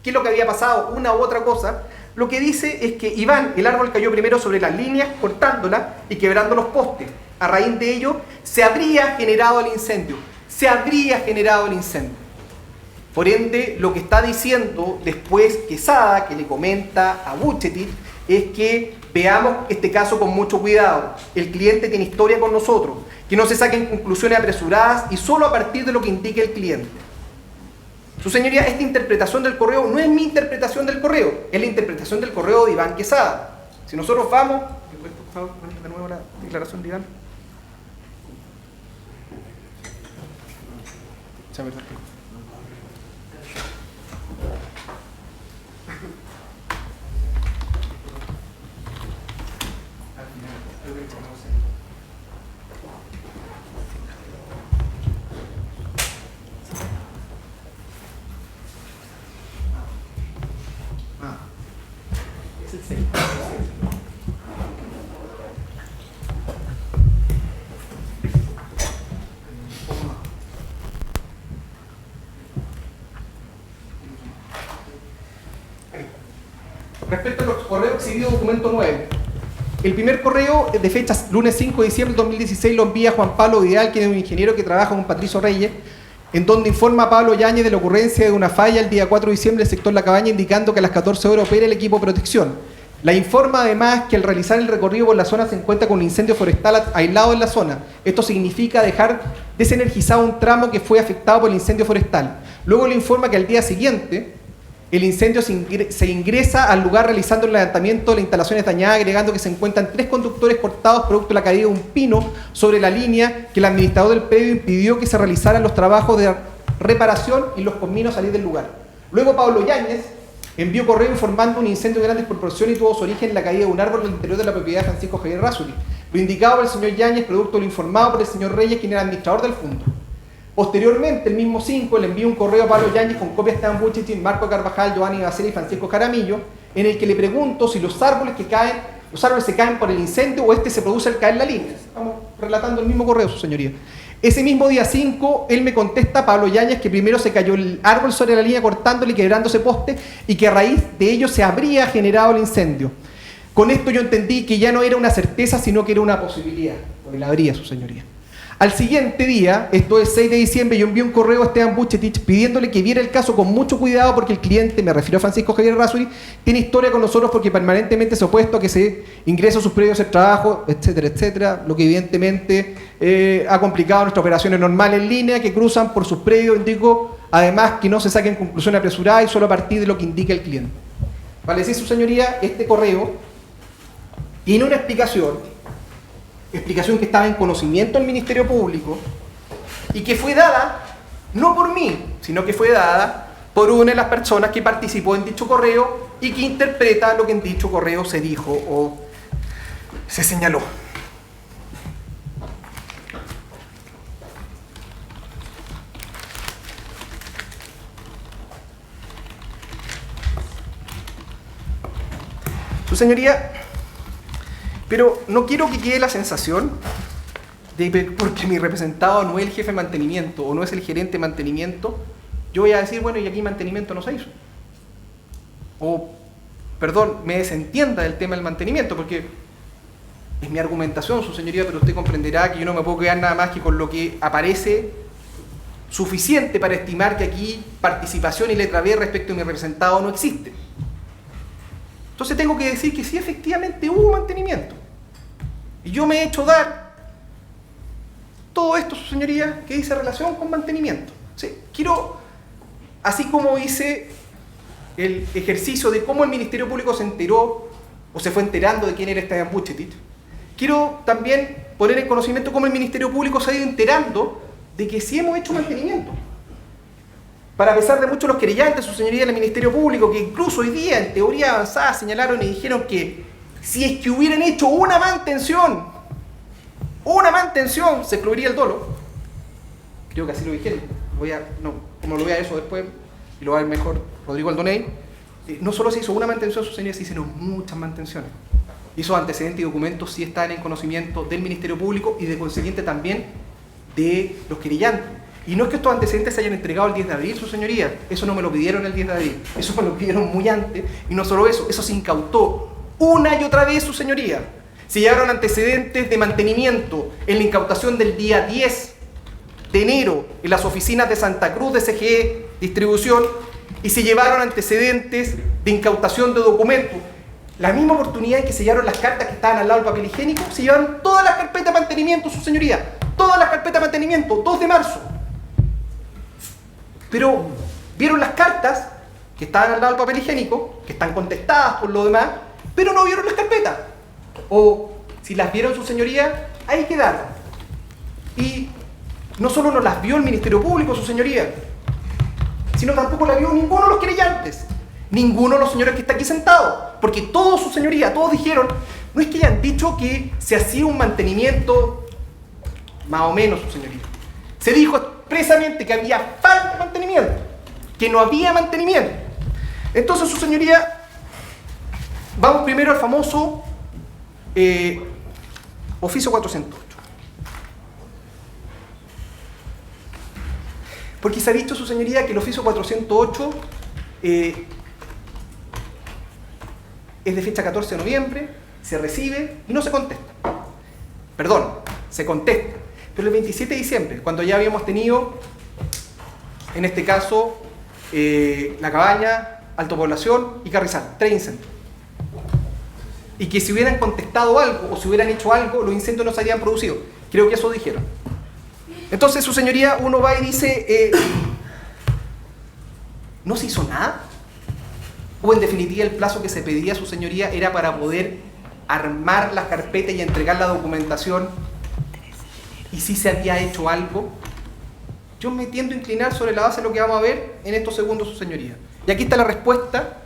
qué es lo que había pasado, una u otra cosa, lo que dice es que Iván, el árbol cayó primero sobre las líneas, cortándolas y quebrando los postes. A raíz de ello, se habría generado el incendio. Se habría generado el incendio. Por ende, lo que está diciendo después Quesada, que le comenta a Buchetich, es que veamos este caso con mucho cuidado. El cliente tiene historia con nosotros, que no se saquen conclusiones apresuradas y solo a partir de lo que indique el cliente. Su señoría, esta interpretación del correo no es mi interpretación del correo, es la interpretación del correo de Iván Quesada. Si nosotros vamos, por favor, de nuevo la declaración de Iván. Respecto a los correos exhibidos, documento 9. El primer correo, de fecha lunes 5 de diciembre de 2016, lo envía Juan Pablo Vidal, quien es un ingeniero que trabaja con Patricio Reyes, en donde informa a Pablo Yáñez de la ocurrencia de una falla el día 4 de diciembre del sector La Cabaña, indicando que a las 14 horas opera el equipo de protección. La informa además que al realizar el recorrido por la zona se encuentra con un incendio forestal aislado en la zona. Esto significa dejar desenergizado un tramo que fue afectado por el incendio forestal. Luego le informa que al día siguiente el incendio se ingresa al lugar realizando el levantamiento de las instalaciones dañadas, agregando que se encuentran 3 conductores cortados producto de la caída de un pino sobre la línea, que el administrador del predio impidió que se realizaran los trabajos de reparación y los conminó a salir del lugar. Luego Pablo Yáñez envió correo informando un incendio de grandes proporciones y tuvo su origen en la caída de un árbol del interior de la propiedad de Francisco Javier Razzoli. Lo indicado por el señor Yáñez, producto de lo informado por el señor Reyes, quien era administrador del fondo. Posteriormente, el mismo 5, le envió un correo a Pablo Yáñez con copia de Esteban Buchetich, Marco Carvajal, Giovanni Baselli y Francisco Jaramillo, en el que le pregunto si los árboles se caen por el incendio o se produce al caer la línea. Estamos relatando el mismo correo, su señoría. Ese mismo día 5, él me contesta, Pablo Yáñez, que primero se cayó el árbol sobre la línea cortándole y quebrándose poste y que a raíz de ello se habría generado el incendio. Con esto yo entendí que ya no era una certeza, sino que era una posibilidad, porque la habría, su señoría. Al siguiente día, esto es 6 de diciembre, yo envié un correo a Esteban Vuchetich pidiéndole que viera el caso con mucho cuidado porque el cliente, me refiero a Francisco Javier Errázuriz, tiene historia con nosotros porque permanentemente se ha opuesto a que se ingrese a sus predios de trabajo, etcétera, etcétera, lo que evidentemente ha complicado nuestras operaciones normales en línea que cruzan por sus predios, indico, además que no se saquen conclusiones apresuradas y solo a partir de lo que indica el cliente. Vale decir, su señoría, este correo tiene una explicación que estaba en conocimiento del Ministerio Público y que fue dada, no por mí, sino que fue dada por una de las personas que participó en dicho correo y que interpreta lo que en dicho correo se dijo o se señaló. Su señoría, pero no quiero que quede la sensación de que porque mi representado no es el jefe de mantenimiento o no es el gerente de mantenimiento, yo voy a decir, bueno, y aquí mantenimiento no se hizo. O, perdón, me desentienda del tema del mantenimiento, porque es mi argumentación, su señoría, pero usted comprenderá que yo no me puedo quedar nada más que con lo que aparece suficiente para estimar que aquí participación y letra B respecto a mi representado no existe. Entonces tengo que decir que sí, efectivamente hubo mantenimiento. Y yo me he hecho dar todo esto, su señoría, que dice relación con mantenimiento. ¿Sí? Quiero, así como hice el ejercicio de cómo el Ministerio Público se enteró o se fue enterando de quién era Esteban Vuchetich, quiero también poner en conocimiento cómo el Ministerio Público se ha ido enterando de que sí hemos hecho mantenimiento. Para pesar de muchos los querellantes, su señoría, del Ministerio Público, que incluso hoy día, en teoría avanzada, señalaron y dijeron que si es que hubieran hecho una mantención, se excluiría el dolo. Creo que así lo dijeron. Como lo vea eso después, y lo va a ver mejor Rodrigo Aldoney, no solo se hizo una mantención, su señoría, se hicieron muchas mantenciones. Y esos antecedentes y documentos sí están en conocimiento del Ministerio Público y de consiguiente también de los querellantes. Y no es que estos antecedentes se hayan entregado el 10 de abril, su señoría. Eso no me lo pidieron el 10 de abril. Eso me lo pidieron muy antes. Y no solo eso, eso se incautó una y otra vez, su señoría. Se llevaron antecedentes de mantenimiento en la incautación del día 10 de enero en las oficinas de Santa Cruz de CGE Distribución y se llevaron antecedentes de incautación de documentos. La misma oportunidad en que se llevaron las cartas que estaban al lado del papel higiénico, se llevaron todas las carpetas de mantenimiento, su señoría. Todas las carpetas de mantenimiento, 2 de marzo. Pero vieron las cartas que estaban al lado del papel higiénico, que están contestadas por lo demás, pero no vieron las carpetas. O si las vieron, su señoría, ahí quedaron. Y no solo no las vio el Ministerio Público, su señoría, sino tampoco las vio ninguno de los querellantes, ninguno de los señores que está aquí sentados, porque todos, su señoría, todos dijeron, no es que hayan dicho que se hacía un mantenimiento, más o menos, su señoría. Se dijo expresamente que había falta de mantenimiento, que no había mantenimiento. Entonces, su señoría, vamos primero al famoso oficio 408. Porque se ha dicho, su señoría, que el oficio 408 es de fecha 14 de noviembre, se recibe y no se contesta. Perdón, se contesta. Pero el 27 de diciembre, cuando ya habíamos tenido, en este caso, La Cabaña, Alto Población y Carrizal, 3 incendios. Y que si hubieran contestado algo o si hubieran hecho algo, los incendios no se habrían producido. Creo que eso dijeron. Entonces, su señoría, uno va y dice, ¿no se hizo nada? O en definitiva el plazo que se pedía a su señoría era para poder armar las carpetas y entregar la documentación. ¿Y si se había hecho algo? Yo me tiendo a inclinar sobre la base de lo que vamos a ver en estos segundos, su señoría. Y aquí está la respuesta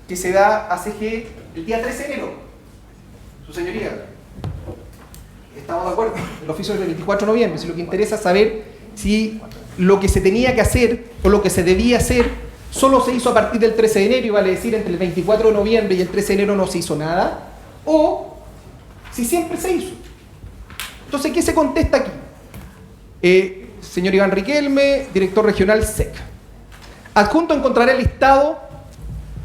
que se da a CGE el día 13 de enero. Su señoría, estamos de acuerdo. El oficio es del 24 de noviembre. Si lo que interesa es saber si lo que se tenía que hacer o lo que se debía hacer solo se hizo a partir del 13 de enero, y vale decir entre el 24 de noviembre y el 13 de enero no se hizo nada, o si siempre se hizo. Entonces, ¿qué se contesta aquí? Señor Iván Riquelme, director regional SEC. Adjunto encontrará el listado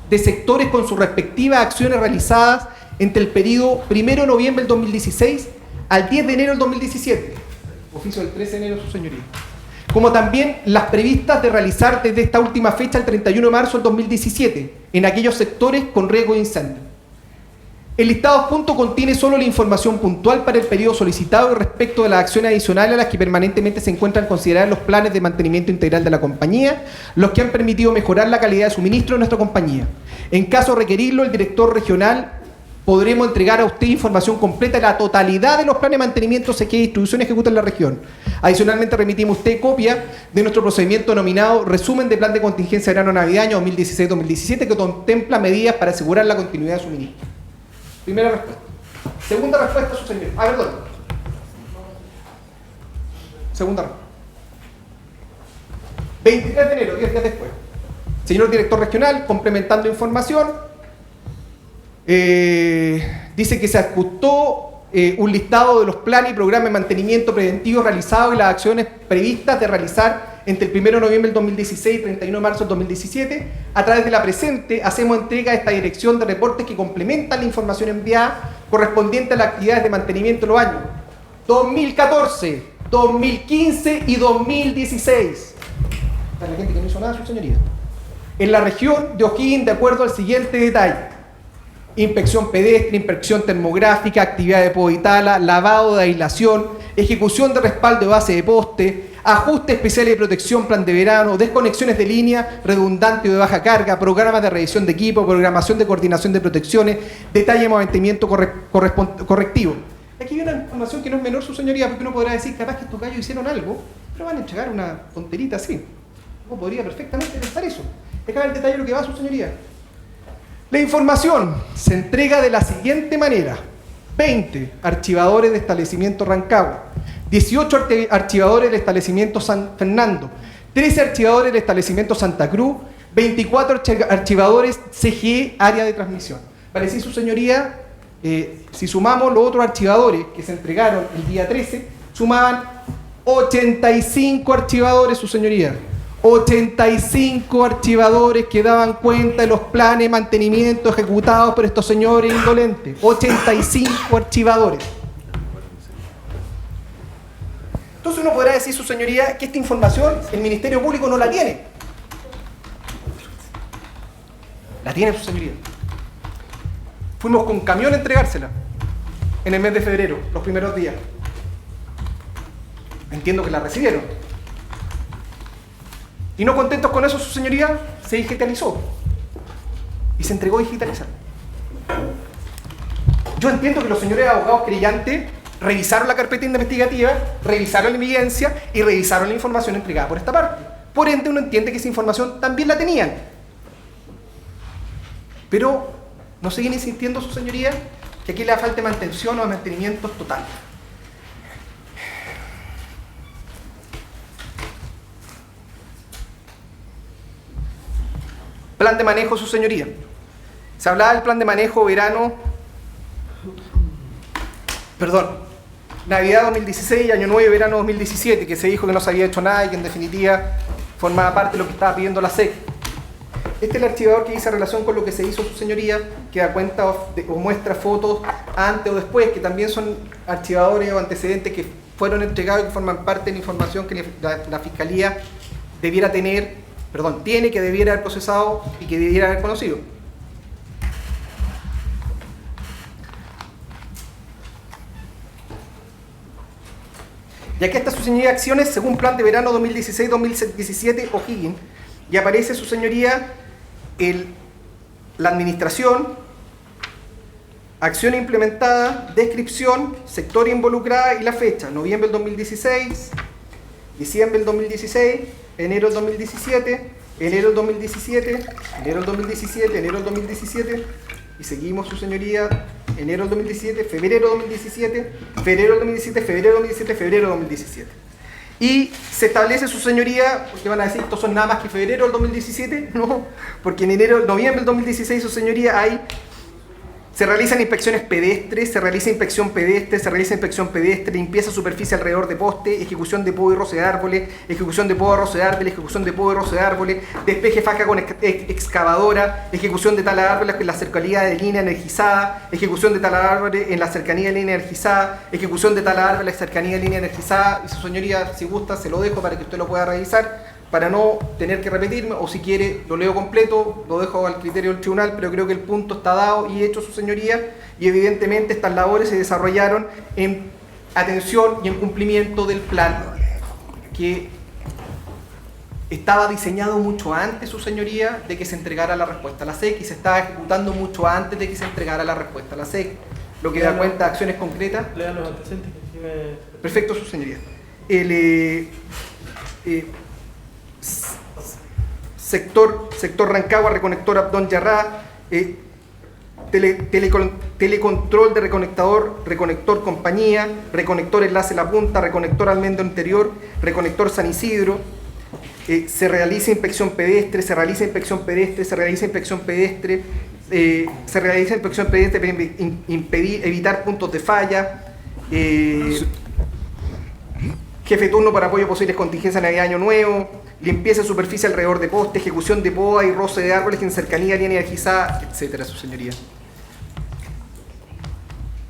de sectores con sus respectivas acciones realizadas entre el periodo 1 de noviembre del 2016 al 10 de enero del 2017, oficio del 13 de enero, su señoría, como también las previstas de realizar desde esta última fecha, el 31 de marzo del 2017, en aquellos sectores con riesgo de incendio. El listado adjunto contiene solo la información puntual para el periodo solicitado y respecto de las acciones adicionales a las que permanentemente se encuentran consideradas los planes de mantenimiento integral de la compañía, los que han permitido mejorar la calidad de suministro de nuestra compañía. En caso de requerirlo, el director regional podremos entregar a usted información completa de la totalidad de los planes de mantenimiento, sequía y distribución ejecutada en la región. Adicionalmente, remitimos a usted copia de nuestro procedimiento denominado Resumen de Plan de Contingencia Verano Navideño 2016-2017, que contempla medidas para asegurar la continuidad de suministro. Primera respuesta. Segunda respuesta, su señor. Perdón. Segunda respuesta. 23 de enero, 10 días después. Señor director regional, complementando información, dice que se ajustó un listado de los planes y programas de mantenimiento preventivo realizados y las acciones previstas de realizar entre el 1 de noviembre del 2016 y 31 de marzo del 2017. A través de la presente, hacemos entrega a esta dirección de reportes que complementan la información enviada correspondiente a las actividades de mantenimiento de los años 2014, 2015 y 2016. Para la gente que no hizo nada, su señoría. En la región de O'Higgins, de acuerdo al siguiente detalle: inspección pedestre, inspección termográfica, actividad de poda y tala, lavado de aislación, ejecución de respaldo de base de poste, ajuste especial de protección, plan de verano, desconexiones de línea, redundante o de baja carga, programas de revisión de equipo, programación de coordinación de protecciones, detalle de mantenimiento correctivo. Aquí hay una información que no es menor, su señoría, porque uno podrá decir, capaz que estos gallos hicieron algo, pero van a entregar una tonterita así. Uno podría perfectamente pensar eso. Acá el detalle de lo que va, su señoría. La información se entrega de la siguiente manera: 20 archivadores de establecimiento Rancagua, 18 archivadores del establecimiento San Fernando, 13 archivadores del establecimiento Santa Cruz, 24 archivadores CGE área de transmisión. Vale decir, su señoría, si sumamos los otros archivadores que se entregaron el día 13, sumaban 85 archivadores, su señoría. 85 archivadores que daban cuenta de los planes de mantenimiento ejecutados por estos señores indolentes. 85 archivadores. Entonces uno podrá decir, su señoría, que esta información el Ministerio Público no la tiene. La tiene, su señoría. Fuimos con camión a entregársela en el mes de febrero, los primeros días. Entiendo que la recibieron. Y no contentos con eso, su señoría, se digitalizó y se entregó digitalizada. Yo entiendo que los señores abogados creyentes revisaron la carpeta investigativa, revisaron la evidencia y revisaron la información entregada por esta parte. Por ende, uno entiende que esa información también la tenían. Pero no siguen insistiendo, su señoría, que aquí le da falta de mantención o de mantenimiento total. Plan de manejo, su señoría. Se hablaba del plan de manejo verano, Navidad 2016 y Año Nuevo y verano 2017, que se dijo que no se había hecho nada y que en definitiva formaba parte de lo que estaba pidiendo la SEC. Este es el archivador que dice relación con lo que se hizo, su señoría, que da cuenta o muestra fotos antes o después, que también son archivadores o antecedentes que fueron entregados y que forman parte de la información que la Fiscalía debiera tiene, que debiera haber procesado y que debiera haber conocido. Y aquí está, su señoría, acciones según plan de verano 2016-2017 O'Higgins, y aparece, su señoría, la administración, acción implementada, descripción, sector involucrada y la fecha: noviembre del 2016, diciembre del 2016, enero del 2017, enero del 2017, enero del 2017, enero del 2017, y seguimos, su señoría, enero del 2017, febrero del 2017, febrero del 2017, febrero del 2017, febrero del 2017. Y se establece, su señoría, porque van a decir, estos son nada más que febrero del 2017, no, porque en noviembre del 2016, su señoría, hay Se realizan inspecciones pedestres, se realiza inspección pedestre, limpieza superficie alrededor de poste, ejecución de podo y roce de árboles, ejecución de podo y roce de árboles, ejecución de podo y roce de árboles, despeje faja con excavadora, ejecución de tala de árboles en la cercanía de línea energizada, ejecución de tala de árboles en la cercanía de línea energizada, ejecución de tala de árboles en la cercanía de línea energizada. Y su señoría, si gusta, se lo dejo para que usted lo pueda revisar, para no tener que repetirme, o si quiere lo leo completo, lo dejo al criterio del tribunal, pero creo que el punto está dado y hecho, su señoría, y evidentemente estas labores se desarrollaron en atención y en cumplimiento del plan que estaba diseñado mucho antes, su señoría, de que se entregara la respuesta a la SEC, y se estaba ejecutando mucho antes de que se entregara la respuesta a la SEC, lo que da cuenta de acciones concretas. Lean los antecedentes. Perfecto, su señoría. Sector Rancagua, reconector Abdón Yarrá, telecontrol de reconector compañía, reconector enlace La Punta, reconector Almendro Interior, reconector San Isidro. Se realiza inspección pedestre, para evitar puntos de falla. Jefe turno para apoyo a posibles contingencias Navidad Año Nuevo, limpieza de superficie alrededor de poste, ejecución de poda y roce de árboles en cercanía de línea energizada, etcétera, su señoría.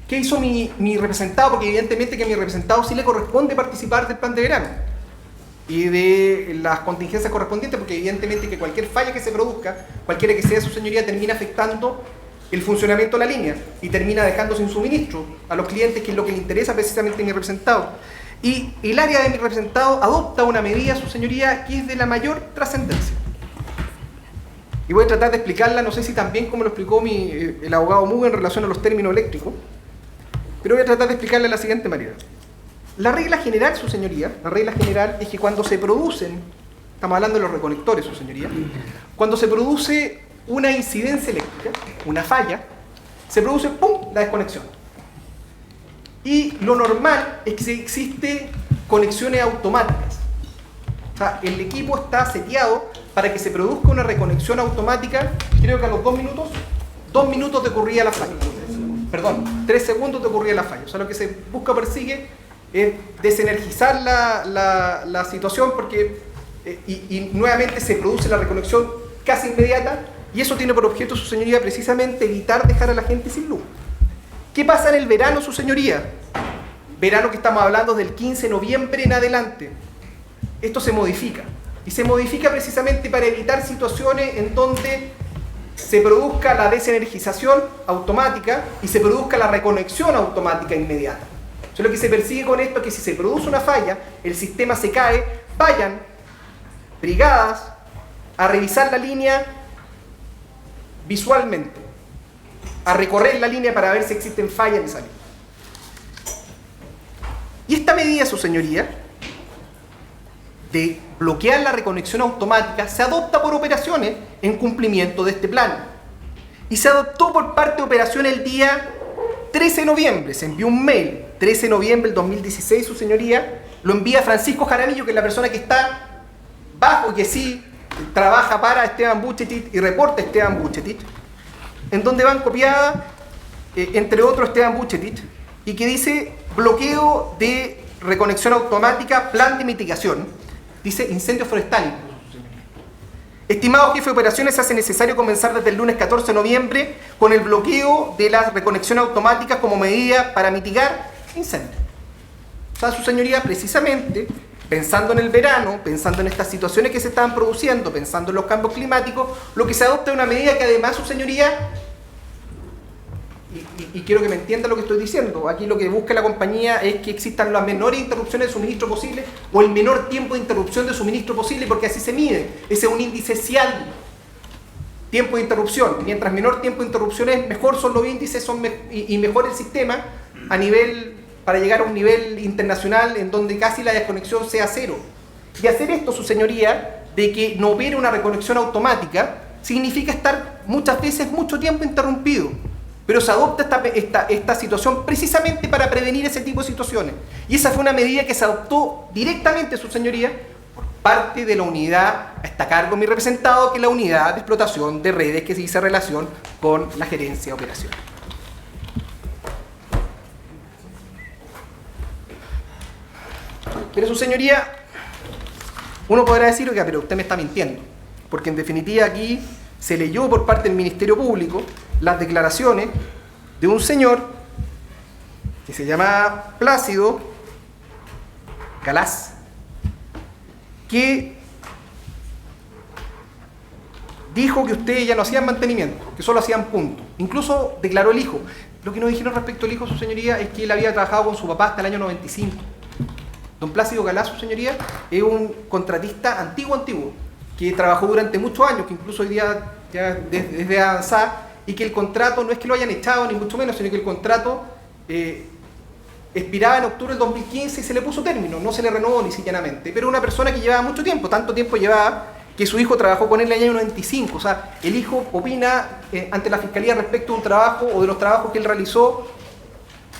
¿Qué hizo mi representado? Porque evidentemente que a mi representado sí le corresponde participar del plan de verano y de las contingencias correspondientes, porque evidentemente que cualquier falla que se produzca, cualquiera que sea, su señoría, termina afectando el funcionamiento de la línea y termina dejando sin suministro a los clientes, que es lo que le interesa precisamente a mi representado. Y el área de mi representado adopta una medida, su señoría, que es de la mayor trascendencia. Y voy a tratar de explicarla, no sé si también como lo explicó el abogado Muga en relación a los términos eléctricos, pero voy a tratar de explicarla de la siguiente manera. La regla general, su señoría, la regla general es que cuando se producen, estamos hablando de los reconectores, su señoría, cuando se produce una incidencia eléctrica, una falla, se produce, ¡pum!, la desconexión. Y lo normal es que existe conexiones automáticas. O sea, el equipo está seteado para que se produzca una reconexión automática. Creo que a los 2 minutos te ocurría la falla. Perdón, 3 segundos te ocurría la falla. O sea, lo que se busca, persigue, es desenergizar la situación, porque y nuevamente se produce la reconexión casi inmediata, y eso tiene por objeto, su señoría, precisamente evitar dejar a la gente sin luz. ¿Qué pasa en el verano, su señoría? Verano que estamos hablando del 15 de noviembre en adelante. Esto se modifica. Y se modifica precisamente para evitar situaciones en donde se produzca la desenergización automática y se produzca la reconexión automática inmediata. Entonces, lo que se persigue con esto es que si se produce una falla, el sistema se cae, vayan brigadas a revisar la línea visualmente, a recorrer la línea para ver si existen fallas en esa línea. Y esta medida, su señoría, de bloquear la reconexión automática, se adopta por operaciones en cumplimiento de este plan. Y se adoptó por parte de operaciones el día 13 de noviembre. Se envió un mail, 13 de noviembre del 2016, su señoría, lo envía Francisco Jaramillo, que es la persona que está bajo, que sí trabaja para Esteban Bucetich y reporta a Esteban Bucetich, en donde van copiadas, entre otros, Esteban Bucetich, y que dice bloqueo de reconexión automática, plan de mitigación, dice incendios forestales. Estimado jefe de operaciones, se hace necesario comenzar desde el lunes 14 de noviembre con el bloqueo de la reconexión automática como medida para mitigar incendios. O sea, su señoría, precisamente, pensando en el verano, pensando en estas situaciones que se estaban produciendo, pensando en los cambios climáticos, lo que se adopta es una medida que además, su señoría, y quiero que me entienda lo que estoy diciendo, aquí lo que busca la compañía es que existan las menores interrupciones de suministro posible o el menor tiempo de interrupción de suministro posible, porque así se mide, ese es un índice CIAL, tiempo de interrupción. Mientras menor tiempo de interrupción es, mejor son los índices y mejor el sistema a nivel, para llegar a un nivel internacional en donde casi la desconexión sea cero. Y hacer esto, su señoría, de que no hubiera una reconexión automática, significa estar muchas veces mucho tiempo interrumpido. Pero se adopta esta situación precisamente para prevenir ese tipo de situaciones. Y esa fue una medida que se adoptó directamente, su señoría, por parte de la unidad, está a cargo mi representado, que es la unidad de explotación de redes que se hizo relación con la gerencia de operaciones. Pero su señoría, uno podrá decir, oiga, pero usted me está mintiendo, porque en definitiva aquí se leyó por parte del Ministerio Público las declaraciones de un señor que se llama Plácido Galaz, que dijo que ustedes ya no hacían mantenimiento, que solo hacían punto. Incluso declaró el hijo. Lo que nos dijeron respecto al hijo, su señoría, es que él había trabajado con su papá hasta el año 95. Don Plácido Galaz, su señoría, es un contratista antiguo, que trabajó durante muchos años, que incluso hoy día ya desde avanzar, y que el contrato no es que lo hayan echado, ni mucho menos, sino que el contrato expiraba en octubre del 2015 y se le puso término, no se le renovó ni siquiera. Pero una persona que llevaba mucho tiempo, tanto tiempo llevaba que su hijo trabajó con él en el año 95. O sea, el hijo opina ante la Fiscalía respecto de un trabajo o de los trabajos que él realizó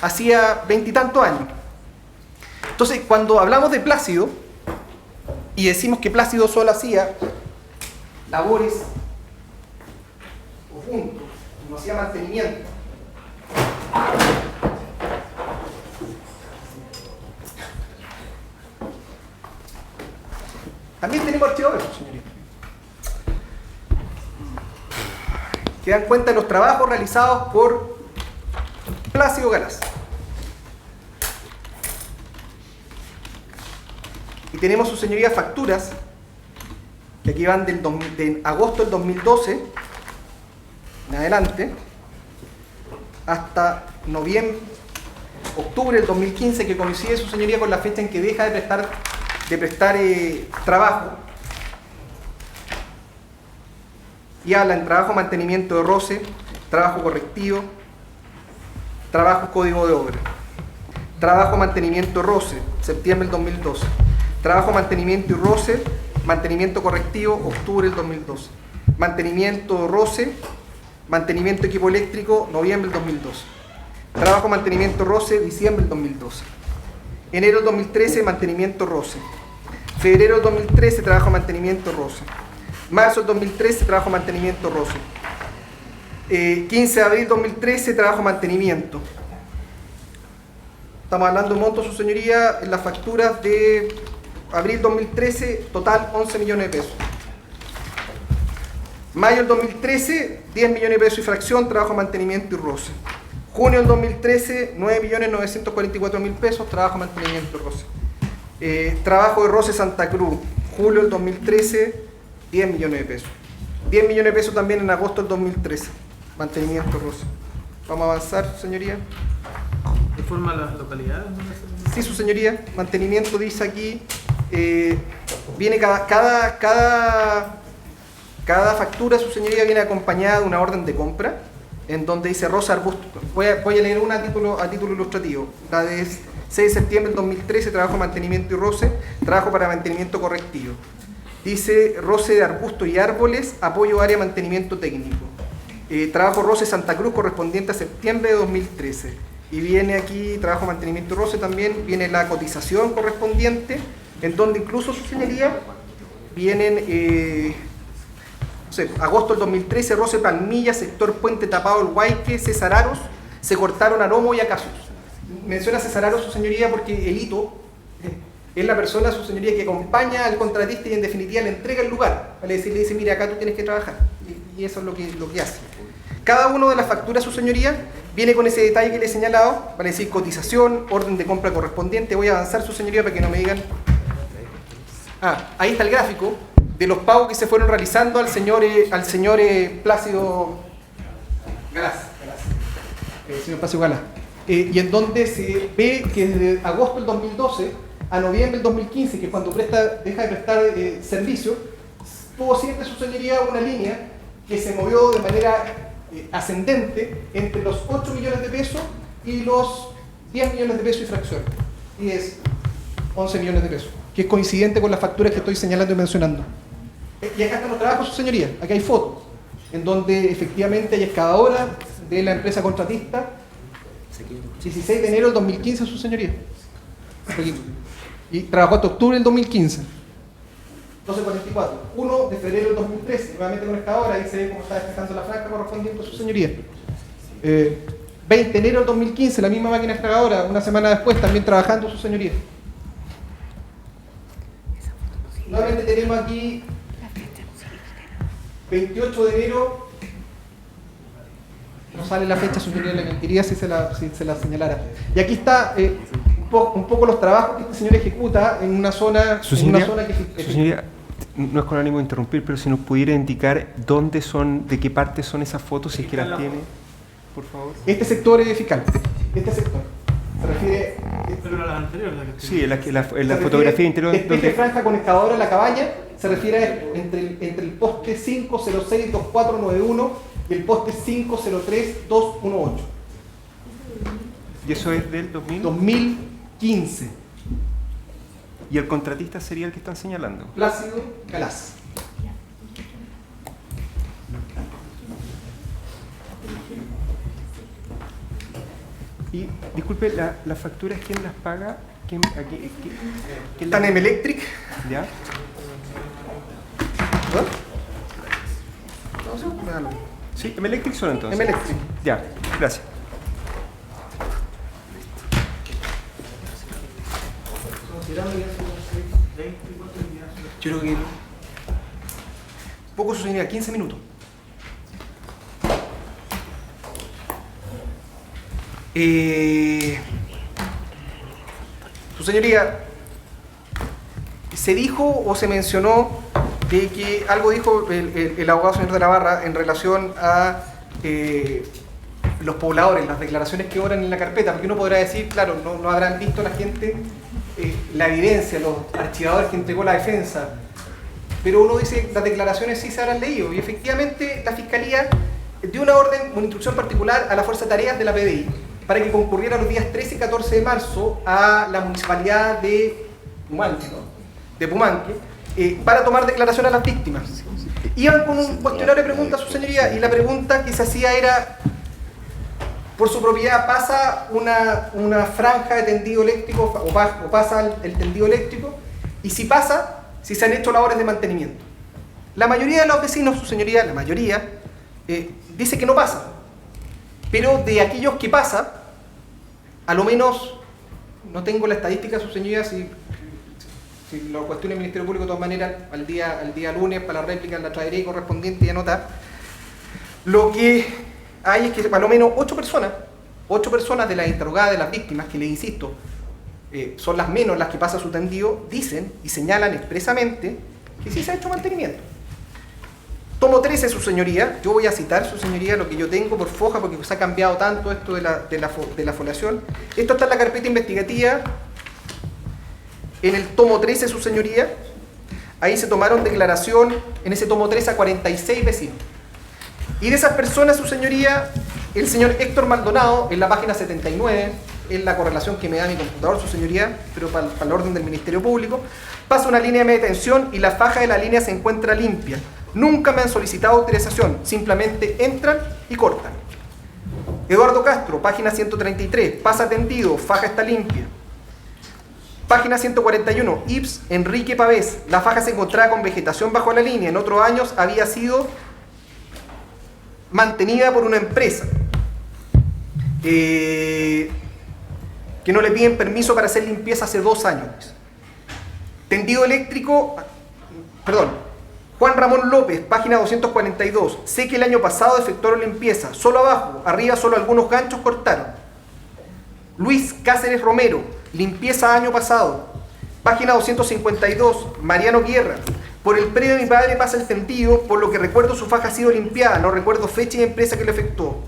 hacía 20 y tantos años. Entonces, cuando hablamos de Plácido y decimos que Plácido solo hacía labores o puntos, no hacía mantenimiento, también tenemos archivos de eso, señoría, que dan cuenta de los trabajos realizados por Plácido Galaz. Y tenemos, su señoría, facturas que aquí van de agosto del 2012 en adelante hasta octubre del 2015, que coincide, su señoría, con la fecha en que deja de prestar trabajo, y habla en trabajo mantenimiento de roce, trabajo correctivo, trabajo código de obra, trabajo mantenimiento roce, septiembre del 2012, trabajo mantenimiento y roce, mantenimiento correctivo, octubre del 2012, mantenimiento roce, mantenimiento equipo eléctrico, noviembre del 2012, trabajo mantenimiento roce, diciembre del 2012, enero del 2013, mantenimiento roce, febrero del 2013, trabajo mantenimiento roce, marzo del 2013, trabajo mantenimiento roce, 15 de abril 2013, trabajo mantenimiento. Estamos hablando de monto, su señoría, en las facturas de abril 2013, total 11 millones de pesos. Mayo del 2013, 10 millones de pesos y fracción, trabajo mantenimiento y roce. Junio del 2013, 9.944.000 pesos, trabajo mantenimiento y roce. Trabajo de roce Santa Cruz, julio del 2013, 10 millones de pesos. 10 millones de pesos también en agosto del 2013, mantenimiento y roce. Vamos a avanzar, señoría. ¿Informa las localidades? Sí, su señoría. Mantenimiento dice aquí, viene cada factura, su señoría, viene acompañada de una orden de compra, en donde dice rosa arbusto. Voy a leer una a título ilustrativo. La de 6 de septiembre del 2013, trabajo mantenimiento y roce, trabajo para mantenimiento correctivo. Dice roce de arbustos y árboles, apoyo área mantenimiento técnico. Trabajo roce Santa Cruz, correspondiente a septiembre de 2013. Y viene aquí trabajo mantenimiento y roce también, viene la cotización correspondiente, en donde incluso, su señoría, vienen agosto del 2013, roce Palmilla, sector Puente Tapado el Huayque, César Aros, se cortaron Aromo y Acasos. Menciona César Aros, su señoría, porque el hito es la persona, su señoría, que acompaña al contratista y en definitiva le entrega el lugar. Le dice, mira, acá tú tienes que trabajar. Y eso es lo que hace. Cada una de las facturas, su señoría, viene con ese detalle que le he señalado, para decir cotización, orden de compra correspondiente. Voy a avanzar, su señoría, para que no me digan. Ahí está el gráfico de los pagos que se fueron realizando al señor Plácido Galaz. Señor Plácido Galaz. Y en donde se ve que desde agosto del 2012 a noviembre del 2015, que es cuando deja de prestar servicio, tuvo siempre, su señoría, una línea que se movió de manera ascendente entre los 8 millones de pesos y los 10 millones de pesos y fracción. Y es 11 millones de pesos, que es coincidente con las facturas que estoy señalando y mencionando. Y acá están los trabajos, su señoría. Aquí hay fotos, en donde efectivamente hay excavadora de la empresa contratista, 16 de enero del 2015, su señoría. Y trabajó hasta octubre del 2015. 12.44. 1 de febrero del 2013, nuevamente con excavadora, ahí se ve cómo está despejando la franja correspondiente a su señoría. 20 de enero del 2015, la misma máquina excavadora, una semana después, también trabajando, su señoría. nuevamente tenemos aquí 28 de enero. No sale la fecha, señoría, le mentiría si se la señalara. Y aquí está un poco los trabajos que este señor ejecuta en una zona, Su señoría, no es con ánimo de interrumpir, pero si nos pudiera indicar dónde son, de qué parte son esas fotos, si es que las tiene, por favor. Este sector es fiscal. Este sector. Se refiere. Pero era la anterior, la que Sí, en la fotografía interior. Despeje franja conectadora en la cabaña se refiere entre el poste 5062491 y el poste 503218. ¿Y eso es del 2000? 2015. ¿Y el contratista sería el que están señalando? Plácido Galaz. Y, disculpe, ¿las facturas quién las paga? ¿Quién Están en Electric. ¿Ya? ¿No? Sí, Electric son entonces. Electric. Ya, gracias. Yo creo que poco, su señoría, 15 minutos. Su señoría, se dijo o se mencionó de que algo dijo el abogado señor de la Barra en relación a los pobladores, las declaraciones que oran en la carpeta, porque uno podrá decir, claro, no habrán visto la gente la evidencia, los archivadores que entregó la defensa, pero uno dice, las declaraciones sí se habrán leído, y efectivamente la Fiscalía dio una orden, una instrucción particular a la Fuerza de Tareas de la PDI, para que concurriera los días 13 y 14 de marzo a la municipalidad de Pumanque, para tomar declaración a las víctimas. Iban con un cuestionario de preguntas, su señoría, y la pregunta que se hacía era, por su propiedad pasa una franja de tendido eléctrico o pasa el tendido eléctrico, y si pasa, si se han hecho labores de mantenimiento. La mayoría de los vecinos, su señoría, la mayoría, dice que no pasa, pero de aquellos que pasa, a lo menos, no tengo la estadística, su señoría, si lo cuestiona el Ministerio Público de todas maneras, al día lunes, para la réplica la traeré correspondiente y anotar. Lo que hay es que a lo menos 8 personas de las interrogadas, de las víctimas, que les insisto, son las menos las que pasa su tendido, dicen y señalan expresamente que sí se ha hecho mantenimiento. Tomo 13, su señoría, yo voy a citar, su señoría, lo que yo tengo por foja, porque se ha cambiado tanto esto de la foliación. Esto está en la carpeta investigativa, en el tomo 13, su señoría. Ahí se tomaron declaración, en ese tomo 13, a 46 vecinos. Y de esas personas, su señoría, el señor Héctor Maldonado, en la página 79, en la correlación que me da mi computador, su señoría, pero para el orden del Ministerio Público, pasa una línea de detención y la faja de la línea se encuentra limpia. Nunca me han solicitado autorización, simplemente entran y cortan. Eduardo Castro, página 133, pasa tendido, faja está limpia. Página 141, IPS Enrique Pavés, la faja se encontraba con vegetación bajo la línea, en otros años había sido mantenida por una empresa que no le piden permiso para hacer limpieza hace 2 años. Tendido eléctrico, perdón, Juan Ramón López, página 242, sé que el año pasado efectuaron limpieza, solo abajo, arriba solo algunos ganchos cortaron. Luis Cáceres Romero, limpieza año pasado, página 252, Mariano Guerra, por el predio de mi padre pasa el tendido, por lo que recuerdo su faja ha sido limpiada, no recuerdo fecha y empresa que lo efectuó.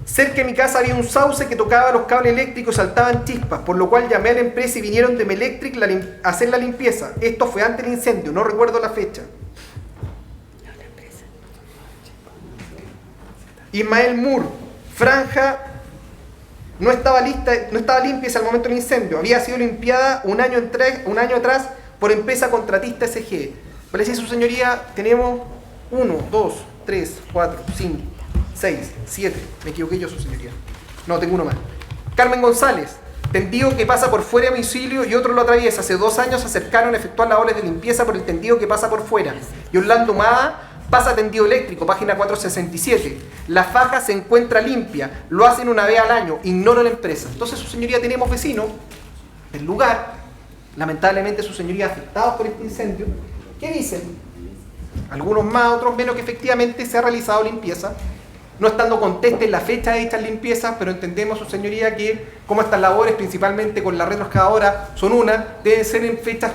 Cerca de mi casa había un sauce que tocaba los cables eléctricos y saltaban chispas, por lo cual llamé a la empresa y vinieron de Melectric a hacer la limpieza. Esto fue antes del incendio, no recuerdo la fecha. Ismael Moore, franja no estaba limpia al momento del incendio, había sido limpiada un año atrás por empresa contratista SG. Vale, si su señoría, tenemos 1, 2, 3, 4, 5, 6, 7, me equivoqué yo, su señoría. No, tengo uno más. Carmen González, tendido que pasa por fuera de domicilio y otro lo atraviesa. Hace 2 años se acercaron a efectuar labores de limpieza por el tendido que pasa por fuera. Y Orlando Mada, pasa tendido eléctrico, página 467. La faja se encuentra limpia, lo hacen una vez al año, ignoro la empresa. Entonces, su señoría, tenemos vecinos del lugar lamentablemente su señoría afectados por este incendio, ¿qué dicen? Algunos más, otros menos, que efectivamente se ha realizado limpieza, no estando contestes la fecha de dichas limpiezas, pero entendemos, su señoría, que como estas labores, principalmente con la retroexcavadora, son deben ser en fechas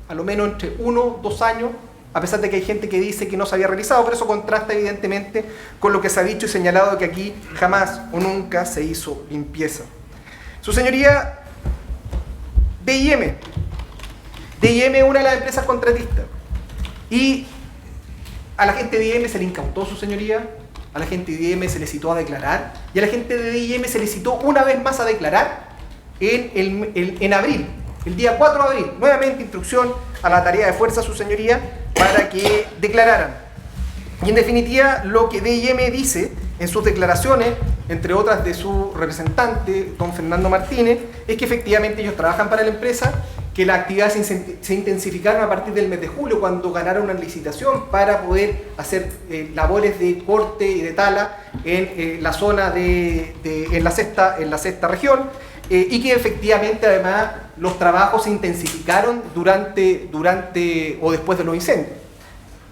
a lo menos entre 1 o 2 años, a pesar de que hay gente que dice que no se había realizado, pero eso contrasta evidentemente con lo que se ha dicho y señalado de que aquí jamás o nunca se hizo limpieza. Su señoría, DIM es una de las empresas contratistas y a la gente de DIM se le incautó, su señoría, a la gente de DIM se le citó a declarar y a la gente de DIM se le citó una vez más a declarar en abril, el día 4 de abril, nuevamente instrucción a la tarea de fuerza, su señoría, para que declararan. Y en definitiva, lo que DIM dice en sus declaraciones, entre otras de su representante, don Fernando Martínez, es que efectivamente ellos trabajan para la empresa, que las actividades se intensificaron a partir del mes de julio, cuando ganaron una licitación para poder hacer labores de corte y de tala en la zona en la sexta región, y que efectivamente además los trabajos se intensificaron durante o después de los incendios.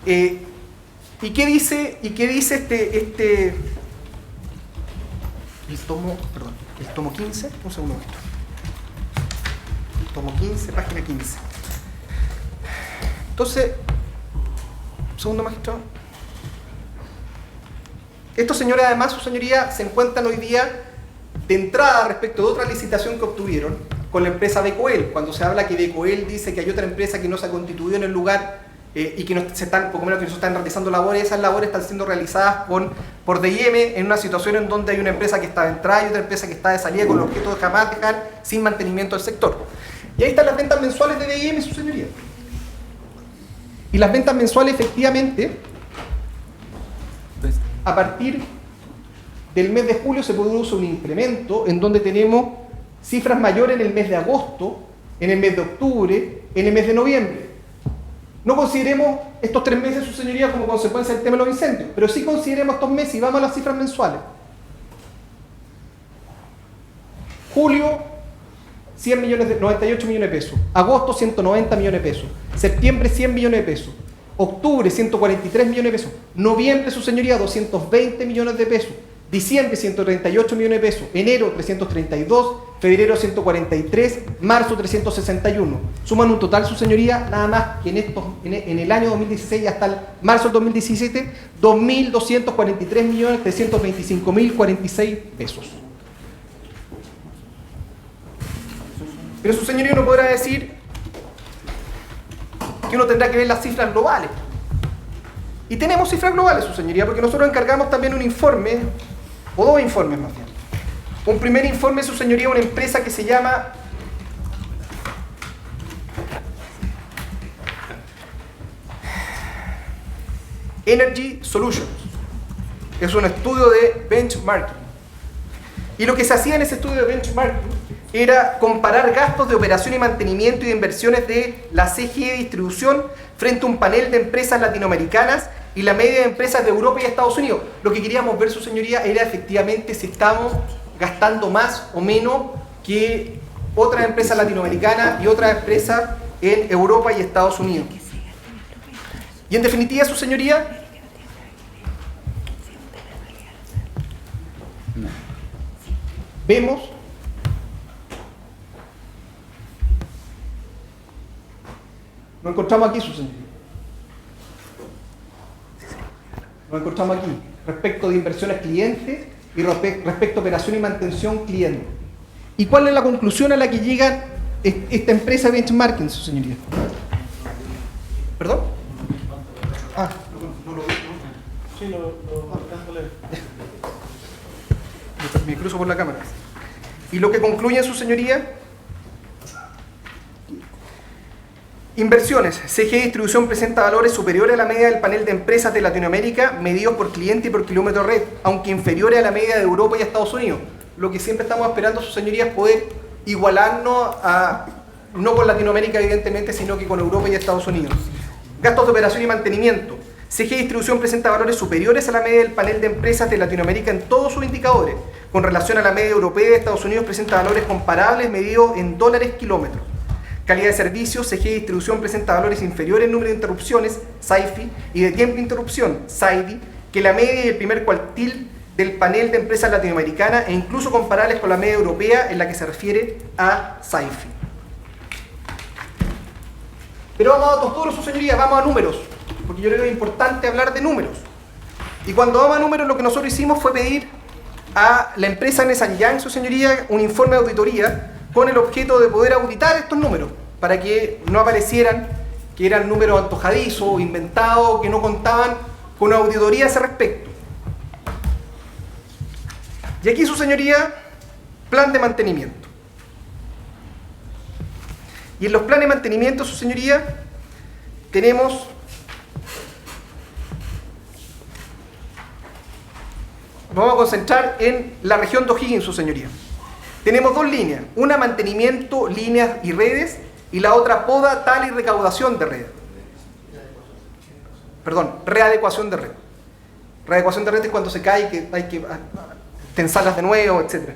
¿Y qué dice el tomo 15? Un segundo, tomo 15, página 15. Entonces, un segundo, magistrado. Estos señores, además, su señoría, se encuentran hoy día de entrada respecto de otra licitación que obtuvieron con la empresa Becoel. Cuando se habla que Becoel dice que hay otra empresa que no se ha constituido en el lugar y que poco menos que no se están realizando labores, esas labores están siendo realizadas por DIM en una situación en donde hay una empresa que está de entrada y otra empresa que está de salida, con el objeto de jamás dejar sin mantenimiento del sector. Y ahí están las ventas mensuales de DIM, su señoría. Y las ventas mensuales, efectivamente, a partir del mes de julio se produce un incremento en donde tenemos cifras mayores en el mes de agosto, en el mes de octubre, en el mes de noviembre. No consideremos estos 3 meses, su señoría, como consecuencia del tema de los incendios, pero sí consideremos estos meses y vamos a las cifras mensuales. Julio, 98 millones de pesos. Agosto, 190 millones de pesos. Septiembre, 100 millones de pesos. Octubre, 143 millones de pesos. Noviembre, su señoría, 220 millones de pesos. Diciembre, 138 millones de pesos. Enero, 332. Febrero, 143. Marzo, 361. Suman un total, su señoría, nada más que en el año 2016 hasta el marzo del 2017, 2.243.325.046 pesos. Pero su señoría no podrá decir que uno tendrá que ver las cifras globales. Y tenemos cifras globales, su señoría, porque nosotros encargamos también un informe, o 2 informes más bien. Un primer informe, su señoría, una empresa que se llama Energy Solutions. Es un estudio de benchmarking. Y lo que se hacía en ese estudio de benchmarking era comparar gastos de operación y mantenimiento y de inversiones de la CGE de distribución frente a un panel de empresas latinoamericanas y la media de empresas de Europa y Estados Unidos. Lo que queríamos ver, su señoría, era efectivamente si estamos gastando más o menos que otras empresas latinoamericanas y otras empresas en Europa y Estados Unidos. Y en definitiva, su señoría, vemos nos encontramos aquí, su señoría. Nos encontramos aquí respecto de inversiones clientes y respecto a operación y mantención cliente. ¿Y cuál es la conclusión a la que llega esta empresa de benchmarking, su señoría? ¿Perdón? Ah, no lo vi. Sí, lo alcanzo a leer. Me cruzo por la cámara. Y lo que concluye, su señoría: inversiones. CGE Distribución presenta valores superiores a la media del panel de empresas de Latinoamérica, medidos por cliente y por kilómetro red, aunque inferiores a la media de Europa y Estados Unidos. Lo que siempre estamos esperando, sus señorías, es poder igualarnos no con Latinoamérica, evidentemente, sino que con Europa y Estados Unidos. Gastos de operación y mantenimiento. CGE Distribución presenta valores superiores a la media del panel de empresas de Latinoamérica en todos sus indicadores. Con relación a la media europea y de Estados Unidos, presenta valores comparables medidos en dólares kilómetros. calidad de servicio, CG de distribución presenta valores inferiores en número de interrupciones, SAIFI, y de tiempo de interrupción, SAIDI, que la media y el primer cuartil del panel de empresas latinoamericanas e incluso comparables con la media europea en la que se refiere a SAIFI. Pero vamos a datos duros, su señoría, vamos a números, porque yo creo que es importante hablar de números. Y cuando vamos a números, lo que nosotros hicimos fue pedir a la empresa Ernst & Young, su señoría, un informe de auditoría con el objeto de poder auditar estos números, para que no aparecieran que eran números antojadizos o inventados, que no contaban con una auditoría a ese respecto. Y aquí, su señoría, plan de mantenimiento. Y en los planes de mantenimiento, su señoría, tenemos vamos a concentrar en la región de O'Higgins, su señoría. Tenemos dos líneas, una mantenimiento, líneas y redes, y la otra poda, tala y recaudación de red. Perdón, readecuación de red. Readecuación de red es cuando se cae, que hay que tensarlas de nuevo, etc.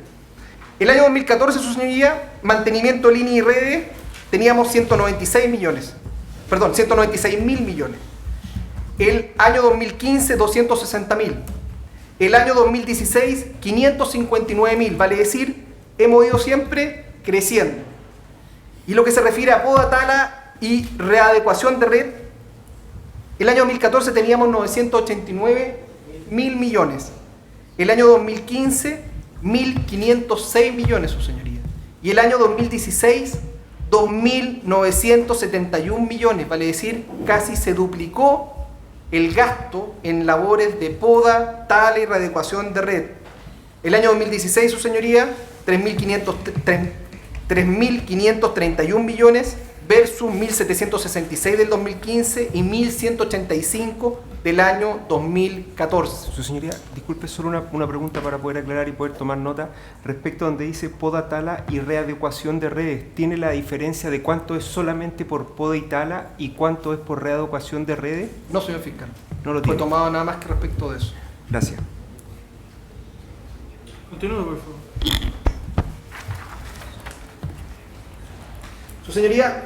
El año 2014, su señoría, mantenimiento, línea y redes, teníamos 196 millones. Perdón, 196 mil millones. El año 2015, 260 mil. El año 2016, 559 mil. Vale decir, hemos ido siempre creciendo. Y lo que se refiere a poda, tala y readecuación de red, el año 2014 teníamos 989 mil millones. El año 2015, 1.506 millones, su señoría. Y el año 2016, 2.971 millones. Vale decir, casi se duplicó el gasto en labores de poda, tala y readecuación de red. El año 2016, su señoría, 3.531 millones versus 1.766 del 2015 y 1.185 del año 2014. Su señoría, disculpe, solo una pregunta para poder aclarar y poder tomar nota. Respecto a donde dice poda, tala y readecuación de redes, ¿tiene la diferencia de cuánto es solamente por poda y tala y cuánto es por readecuación de redes? No, señor fiscal. No lo Fue tiene. tomado nada más que respecto de eso. Gracias. Continúe, por favor. Su señoría,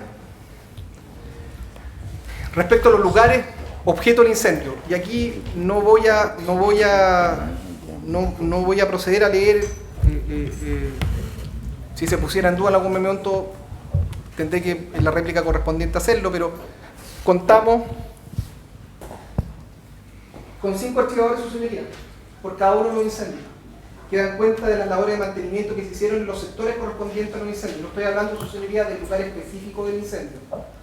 respecto a los lugares objeto del incendio, y aquí no voy a proceder a leer, si se pusiera en duda en algún momento tendré que en la réplica correspondiente hacerlo, pero contamos con 5 archivadores, su señoría, por cada uno de los incendios, que dan cuenta de las labores de mantenimiento que se hicieron en los sectores correspondientes a los incendios. No estoy hablando, su señoría, del lugar específico del incendio.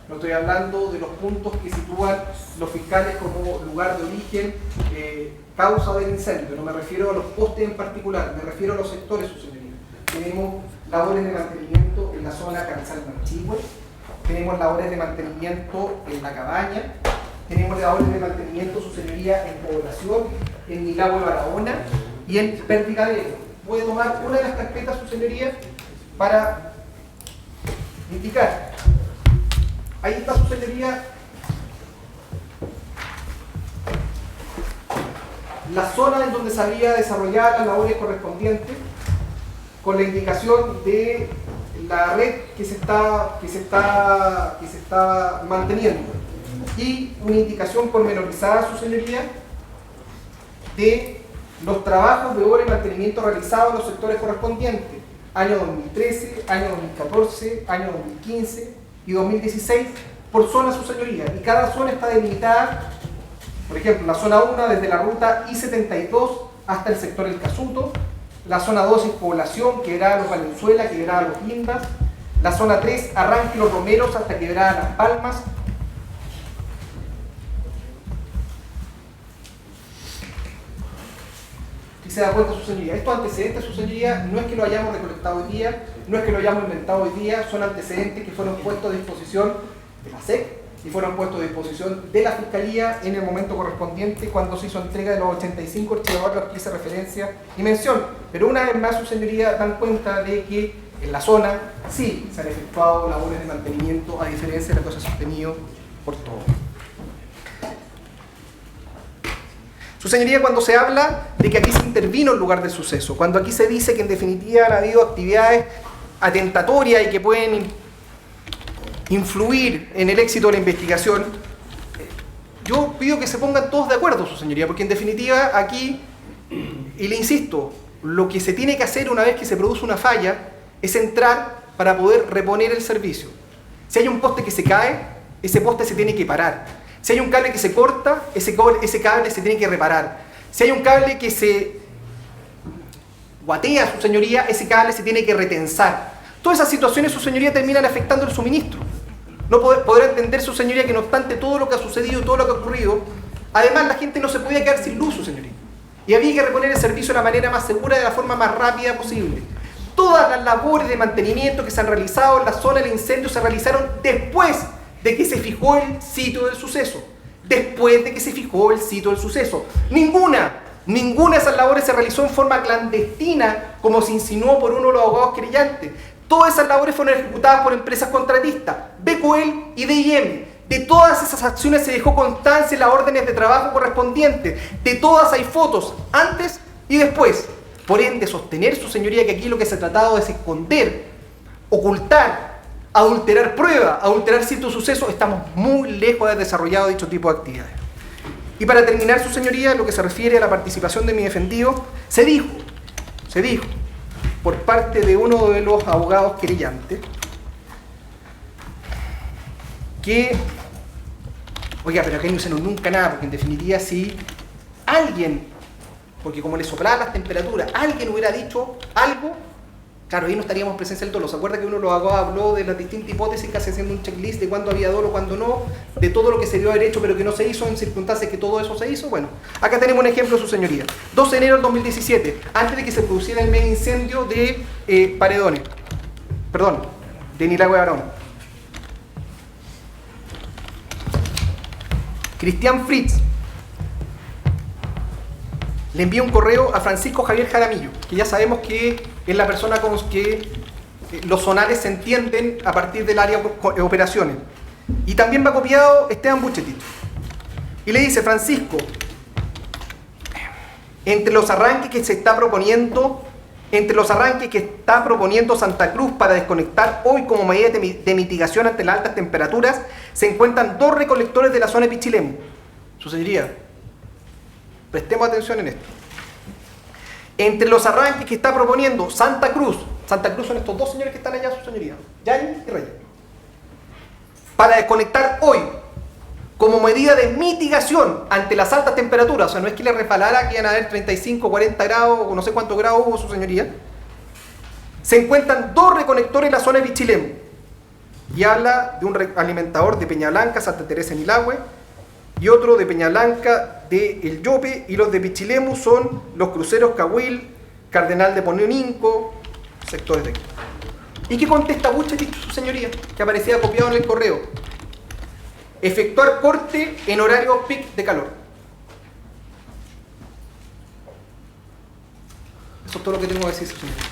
No estoy hablando de los puntos que sitúan los fiscales como lugar de origen, causa del incendio. No me refiero a los postes en particular, me refiero a los sectores, su señoría. Tenemos labores de mantenimiento en la zona Carrizal-Manchihue, tenemos labores de mantenimiento en La Cabaña, tenemos labores de mantenimiento, su señoría, en Población, en Milagro de Barahona y en Perticadero. Puede tomar una de las carpetas, su señoría, para indicar. Ahí está, su señoría, la zona en donde se había desarrollado las labores correspondientes, con la indicación de la red que se está manteniendo, y una indicación pormenorizada, su señoría, de los trabajos de obra y mantenimiento realizados en los sectores correspondientes, año 2013, año 2014, año 2015 y 2016, por zona, su señoría, y cada zona está delimitada. Por ejemplo, la zona 1 desde la ruta I-72 hasta el sector El Casuto, la zona 2 es Población, Quebrada Los Valenzuela, Quebrada Los Lindas, la zona 3 Arranque Los Romeros hasta Quebrada Las Palmas, y se da cuenta, su señoría. Estos antecedentes, su señoría, no es que lo hayamos recolectado hoy día, no es que lo hayamos inventado hoy día, son antecedentes que fueron puestos a disposición de la SEC y fueron puestos a disposición de la Fiscalía en el momento correspondiente cuando se hizo entrega de los 85 archivadores a los que hice referencia y mención. Pero una vez más, su señoría, dan cuenta de que en la zona sí se han efectuado labores de mantenimiento, a diferencia de lo que se ha sostenido por todo. Su señoría, cuando se habla de que aquí se intervino el lugar del suceso, cuando aquí se dice que en definitiva han habido actividades atentatorias y que pueden influir en el éxito de la investigación, yo pido que se pongan todos de acuerdo, su señoría, porque en definitiva aquí, y le insisto, lo que se tiene que hacer una vez que se produce una falla es entrar para poder reponer el servicio. Si hay un poste que se cae, ese poste se tiene que parar. Si hay un cable que se corta, ese cable se tiene que reparar. Si hay un cable que se guatea, su señoría, ese cable se tiene que retensar. Todas esas situaciones, su señoría, terminan afectando el suministro. No podrá entender, su señoría, que no obstante todo lo que ha sucedido y todo lo que ha ocurrido, además la gente no se podía quedar sin luz, su señoría. Y había que reponer el servicio de la manera más segura, de la forma más rápida posible. Todas las labores de mantenimiento que se han realizado en la zona del incendio se realizaron después de que se fijó el sitio del suceso. Después de que se fijó el sitio del suceso. Ninguna de esas labores se realizó en forma clandestina, como se insinuó por uno de los abogados querellantes. Todas esas labores fueron ejecutadas por empresas contratistas, BQL y DIM. De todas esas acciones se dejó constancia en las órdenes de trabajo correspondientes. De todas hay fotos, antes y después. Por ende, sostener, su señoría, que aquí lo que se ha tratado es esconder, ocultar, adulterar pruebas, adulterar ciertos sucesos, estamos muy lejos de haber desarrollado dicho tipo de actividades. Y para terminar, su señoría, lo que se refiere a la participación de mi defendido, se dijo, por parte de uno de los abogados querellantes, que, oiga, pero acá no dicen nunca nada, porque en definitiva si alguien, porque como le soplaban las temperaturas, alguien hubiera dicho algo, claro, ahí no estaríamos presencia del dolo. ¿Se acuerda que uno de los abogados habló de las distintas hipótesis, casi haciendo un checklist de cuándo había dolo, cuándo no, de todo lo que se dio haber hecho pero que no se hizo en circunstancias que todo eso se hizo? Bueno, acá tenemos un ejemplo, su señoría. 2 de enero del 2017, antes de que se produciera el mega incendio de Paredones, perdón, de Nilagüe de Barahona. Cristian Fritz le envía un correo a Francisco Javier Jaramillo, que ya sabemos que es la persona con que los zonales se entienden a partir del área de operaciones. Y también va copiado Esteban Buchetit. Y le dice: Francisco, entre los arranques que está proponiendo Santa Cruz para desconectar hoy como medida de mitigación ante las altas temperaturas, se encuentran 2 recolectores de la zona de Pichilemu. Su señoría, prestemos atención en esto. Entre los arranques que está proponiendo Santa Cruz son estos 2 señores que están allá, su señoría, Yañez y Reyes, para desconectar hoy como medida de mitigación ante las altas temperaturas, o sea, no es que le resbalara que iban a haber 35, 40 grados o no sé cuántos grados hubo, su señoría, se encuentran 2 reconectores en la zona de Pichilemu, y habla de un alimentador de Peña Blanca, Santa Teresa en Nilagüe, y otro de Peña Blanca de El Yope, y los de Pichilemu son los cruceros Cahuil, Cardenal de Poninco, sectores de aquí. ¿Y qué contesta Buchetit, su señoría? Que aparecía copiado en el correo: efectuar corte en horario peak de calor. Eso es todo lo que tengo que decir, su señoría.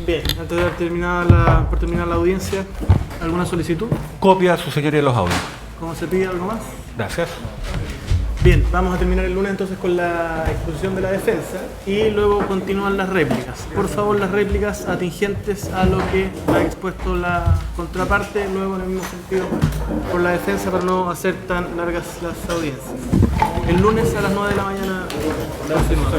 Bien, antes de terminar la audiencia, ¿alguna solicitud? Copia, su señoría, de los audios. ¿Cómo se pide algo más? Gracias. Bien, vamos a terminar el lunes entonces con la exposición de la defensa y luego continúan las réplicas. Por favor, las réplicas atingentes a lo que ha expuesto la contraparte, luego en el mismo sentido por la defensa, para no hacer tan largas las audiencias. El lunes a las 9 de la mañana. Gracias, señor.